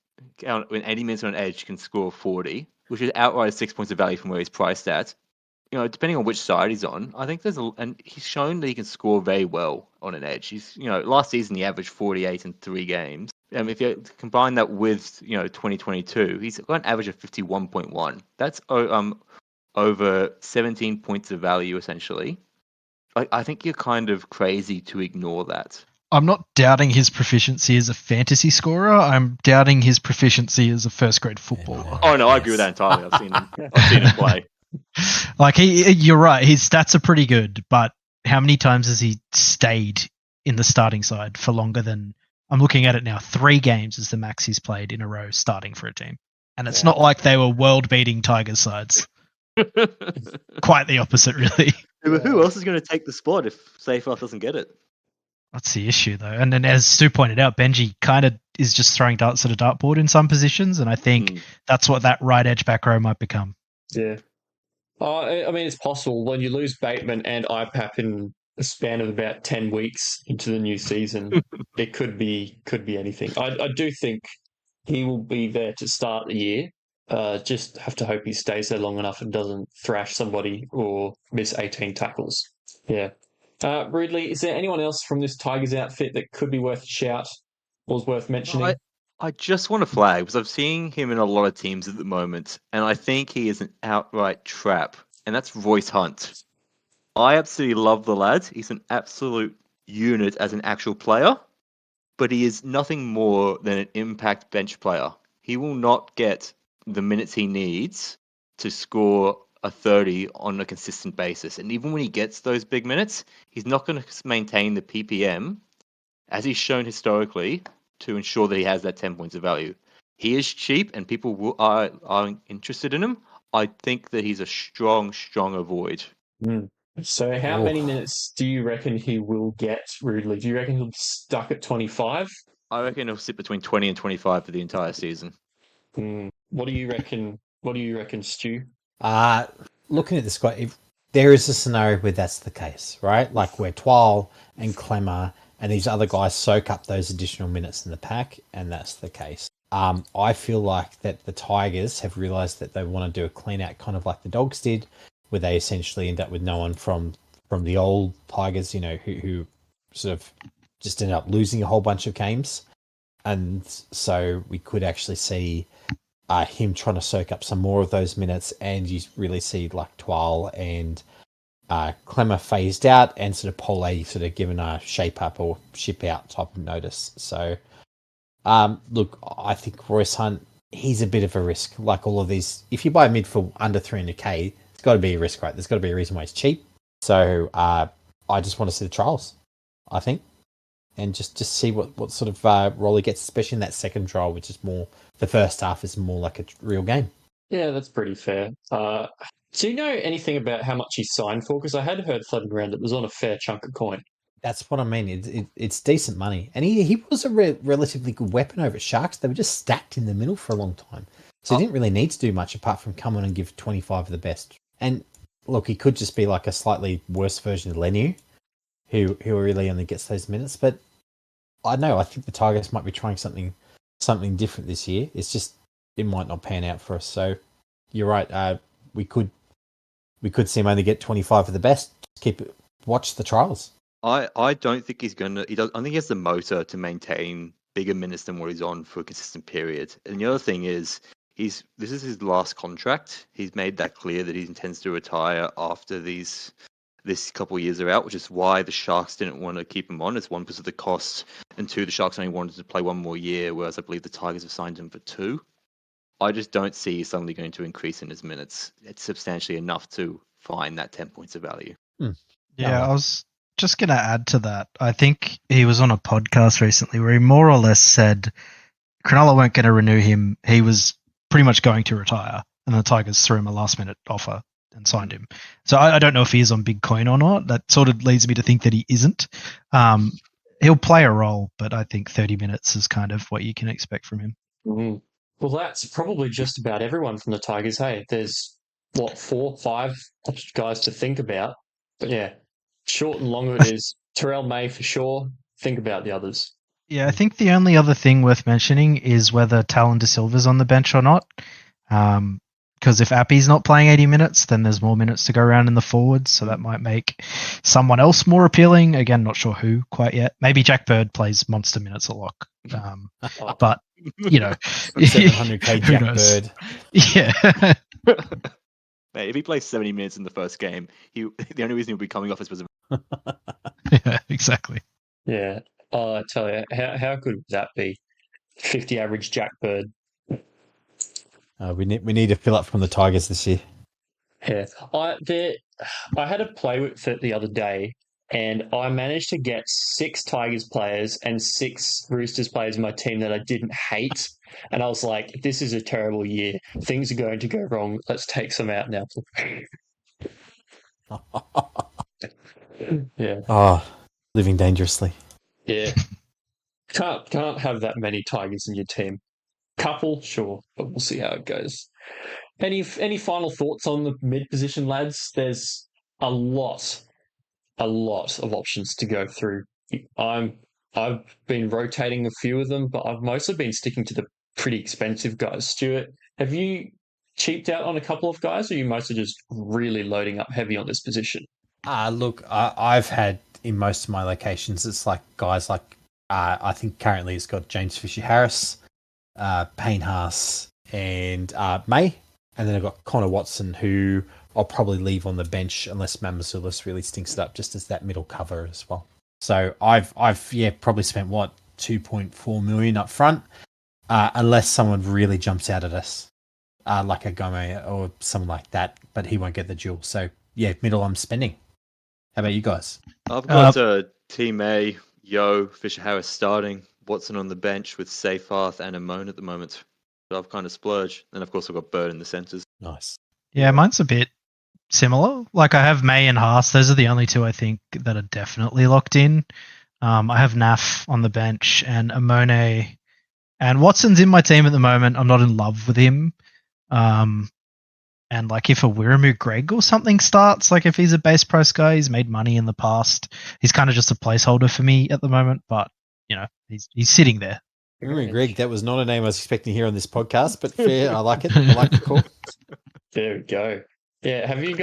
in 80 minutes on an edge can score 40, which is outright 6 points of value from where he's priced at. Depending on which side he's on, I think and he's shown that he can score very well on an edge. He's, last season he averaged 48 in 3 games. If you combine that with, 2022, he's got an average of 51.1. That's over 17 points of value, essentially. I think you're kind of crazy to ignore that. I'm not doubting his proficiency as a fantasy scorer. I'm doubting his proficiency as a first grade footballer. Oh no, I agree with that entirely. I've seen him play. Like, you're right. His stats are pretty good, but how many times has he stayed in the starting side for longer than, I'm looking at it now, 3 games is the max he's played in a row starting for a team. And it's not like they were world-beating Tigers sides. Quite the opposite, really. But who else is going to take the spot if Seyfarth doesn't get it? That's the issue, though. And then, as Stu pointed out, Benji kind of is just throwing darts at a dartboard in some positions, and I think that's what that right edge back row might become. Yeah. I mean, it's possible when you lose Bateman and IPAP in a span of about 10 weeks into the new season. It could be anything. I do think he will be there to start the year. Just have to hope he stays there long enough and doesn't thrash somebody or miss 18 tackles. Yeah. Ridley, is there anyone else from this Tigers outfit that could be worth a shout or is worth mentioning? I just want to flag, because I've seen him in a lot of teams at the moment, and I think he is an outright trap, and that's Royce Hunt. I absolutely love the lad. He's an absolute unit as an actual player, but he is nothing more than an impact bench player. He will not get the minutes he needs to score a 30 on a consistent basis. And even when he gets those big minutes, he's not going to maintain the PPM, as he's shown historically, to ensure that he has that 10 points of value. He is cheap and people are interested in him. I think that he's a strong avoid. So how many minutes do you reckon he will get, Rudely? Do you reckon he'll be stuck at 25? I reckon he'll sit between 20 and 25 for the entire season. What do you reckon? What do you reckon, Stu? Looking at the squad, there is a scenario where that's the case, right? Like where Twal and Clemmer and these other guys soak up those additional minutes in the pack, and that's the case. I feel like that the Tigers have realised that they want to do a clean out, kind of like the Dogs did, where they essentially end up with no one from the old Tigers, who sort of just ended up losing a whole bunch of games. And so we could actually see him trying to soak up some more of those minutes, and you really see like Twal and Clemmer phased out, and sort of Pole sort of given a shape up or ship out type of notice. So, look, I think Royce Hunt, he's a bit of a risk. Like all of these, if you buy a mid for under 300k, it's got to be a risk, right? There's got to be a reason why it's cheap. So, I just want to see the trials, I think, and just see what sort of role he gets, especially in that second trial, which is more, the first half is more like a real game. Yeah, that's pretty fair. Do you know anything about how much he signed for? Because I had heard floating around it was on a fair chunk of coin. That's what I mean. It's decent money, and he was a relatively good weapon over at Sharks. They were just stacked in the middle for a long time, so he didn't really need to do much apart from come on and give 25 of the best. And look, he could just be like a slightly worse version of Lenu, who really only gets those minutes. But I don't know. I think the Tigers might be trying something different this year. It's just it might not pan out for us. So you're right. We could see him only get 25 of the best. Watch the trials. I don't think he's gonna. I think he has the motor to maintain bigger minutes than what he's on for a consistent period. And the other thing is, this is his last contract. He's made that clear that he intends to retire after this couple of years are out, which is why the Sharks didn't want to keep him on. It's one, because of the cost, and two, the Sharks only wanted to play one more year, whereas I believe the Tigers have signed him for 2. I just don't see he's suddenly going to increase in his minutes. It's substantially enough to find that 10 points of value. Yeah, I was just going to add to that. I think he was on a podcast recently where he more or less said Cronulla weren't going to renew him. He was pretty much going to retire, and the Tigers threw him a last-minute offer and signed him. So I don't know if he is on big coin or not. That sort of leads me to think that he isn't. He'll play a role, but I think 30 minutes is kind of what you can expect from him. Mm-hmm. Well, that's probably just about everyone from the Tigers. Hey, there's 4, 5 guys to think about. But yeah, short and long of it is Terrell May for sure. Think about the others. Yeah, I think the only other thing worth mentioning is whether Talon De Silva's on the bench or not. Because if Appy's not playing 80 minutes, then there's more minutes to go around in the forwards, so that might make someone else more appealing. Again, not sure who quite yet. Maybe Jack Bird plays monster minutes a lock. But, you know. 700k Jack Bird. Yeah. Mate, if he plays 70 minutes in the first game, the only reason he'll be coming off is because of... Yeah, exactly. Yeah. I tell you, how good would that be? 50 average Jack Bird. We need to fill up from the Tigers this year. Yeah, I had a play with it the other day, and I managed to get 6 Tigers players and 6 Roosters players in my team that I didn't hate. And I was like, this is a terrible year. Things are going to go wrong. Let's take some out now. Yeah. Oh, living dangerously. Yeah. Can't have that many Tigers in your team. Couple, sure, but we'll see how it goes. Any final thoughts on the mid position, lads? There's a lot of options to go through. I've been rotating a few of them, but I've mostly been sticking to the pretty expensive guys. Stuart, have you cheaped out on a couple of guys, or are you mostly just really loading up heavy on this position? Look, I've had in most of my locations, it's like guys like I think currently it's got James Fisher-Harris, Payne Haas, and May, and then I've got Connor Watson, who I'll probably leave on the bench unless Mamasulis really stinks it up, just as that middle cover as well. So I've probably spent 2.4 million up front, unless someone really jumps out at us, like a Gome or someone like that, but he won't get the duel. So yeah, middle I'm spending. How about you guys? I've got Team A, Yo, Fisher-Harris starting, Watson on the bench with Seyfarth and Amon at the moment. So I've kind of splurged. And of course I've got Bird in the centres. Nice. Yeah, mine's a bit similar. Like I have May and Haas. Those are the only two I think that are definitely locked in. I have Naf on the bench and Amone, and Watson's in my team at the moment. I'm not in love with him. And like if a Wiramu Greg or something starts, like if he's a base price guy, he's made money in the past. He's kind of just a placeholder for me at the moment, but you know, he's sitting there. Greg, that was not a name I was expecting here on this podcast, but fair. I like it. I like the call. There we go. Yeah, have you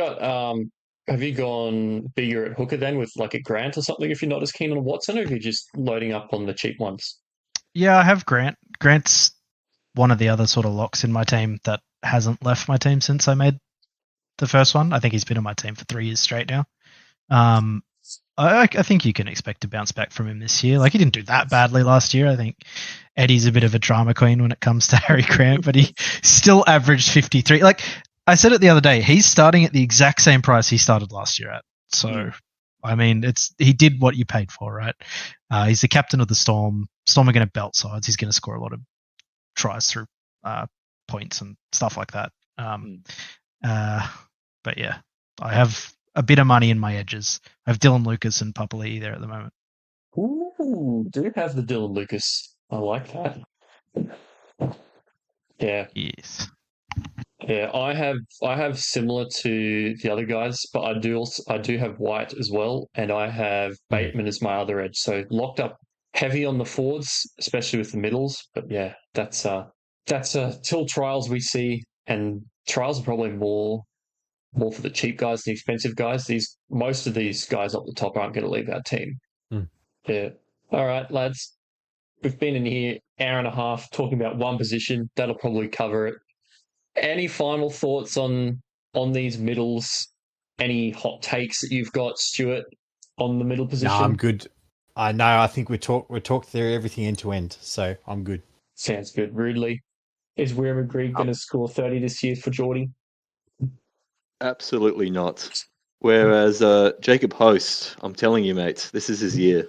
gone bigger at hooker then with like a Grant or something if you're not as keen on Watson, or if you're just loading up on the cheap ones? Yeah, I have Grant. Grant's one of the other sort of locks in my team that hasn't left my team since I made the first one. I think he's been on my team for 3 years straight now. I think you can expect to bounce back from him this year. Like, he didn't do that badly last year. I think Eddie's a bit of a drama queen when it comes to Harry Grant, but he still averaged 53. Like, I said it the other day, he's starting at the exact same price he started last year at. So, I mean, he did what you paid for, right? He's the captain of the Storm. Storm are going to belt sides. He's going to score a lot of tries through points and stuff like that. But yeah, I have a bit of money in my edges. I have Dylan Lucas and Papali'i there at the moment. Ooh, do have the Dylan Lucas. I like that. Yeah. Yes. Yeah, I have similar to the other guys, but I do have White as well, and I have Bateman as my other edge. So locked up heavy on the forwards, especially with the middles. But yeah, that's till trials we see, and trials are probably more for the cheap guys than the expensive guys. Most of these guys up the top aren't going to leave our team. Yeah. All right, lads. We've been in here hour and a half talking about one position. That'll probably cover it. Any final thoughts on these middles? Any hot takes that you've got, Stuart, on the middle position? No, I'm good. I know. I think we talked through everything end to end, so I'm good. Sounds good. Rudely, is Weir McGree going to score 30 this year for Jordy? Absolutely not. Whereas Jacob Host, I'm telling you, mate, this is his year.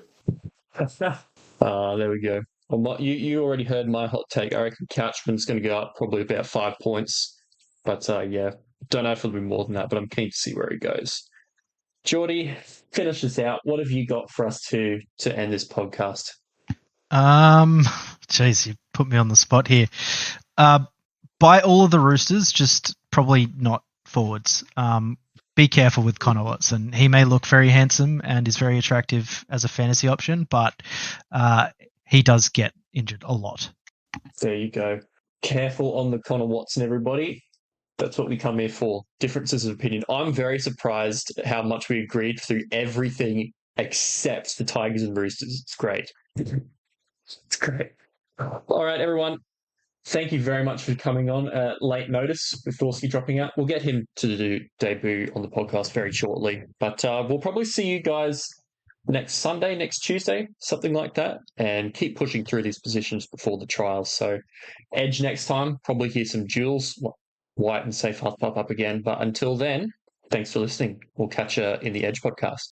There we go. You already heard my hot take. I reckon Couchman's going to go up probably about 5 points. But yeah, don't know if it'll be more than that, but I'm keen to see where he goes. Jordy, finish us out. What have you got for us to end this podcast? Jeez, you put me on the spot here. Buy all of the Roosters, just probably not forwards. Be careful with Connor Watson. He may look very handsome and is very attractive as a fantasy option, but he does get injured a lot. There you go. Careful on the Connor Watson, everybody. That's what we come here for. Differences of opinion. I'm very surprised at how much we agreed through everything except the Tigers and Roosters. It's great. It's great. All right, everyone. Thank you very much for coming on at late notice with Dorsey dropping out. We'll get him to do debut on the podcast very shortly. But we'll probably see you guys next Sunday, next Tuesday, something like that, and keep pushing through these positions before the trials. So Edge next time, probably hear some duels, White and Safe pop up again. But until then, thanks for listening. We'll catch you in the Edge podcast.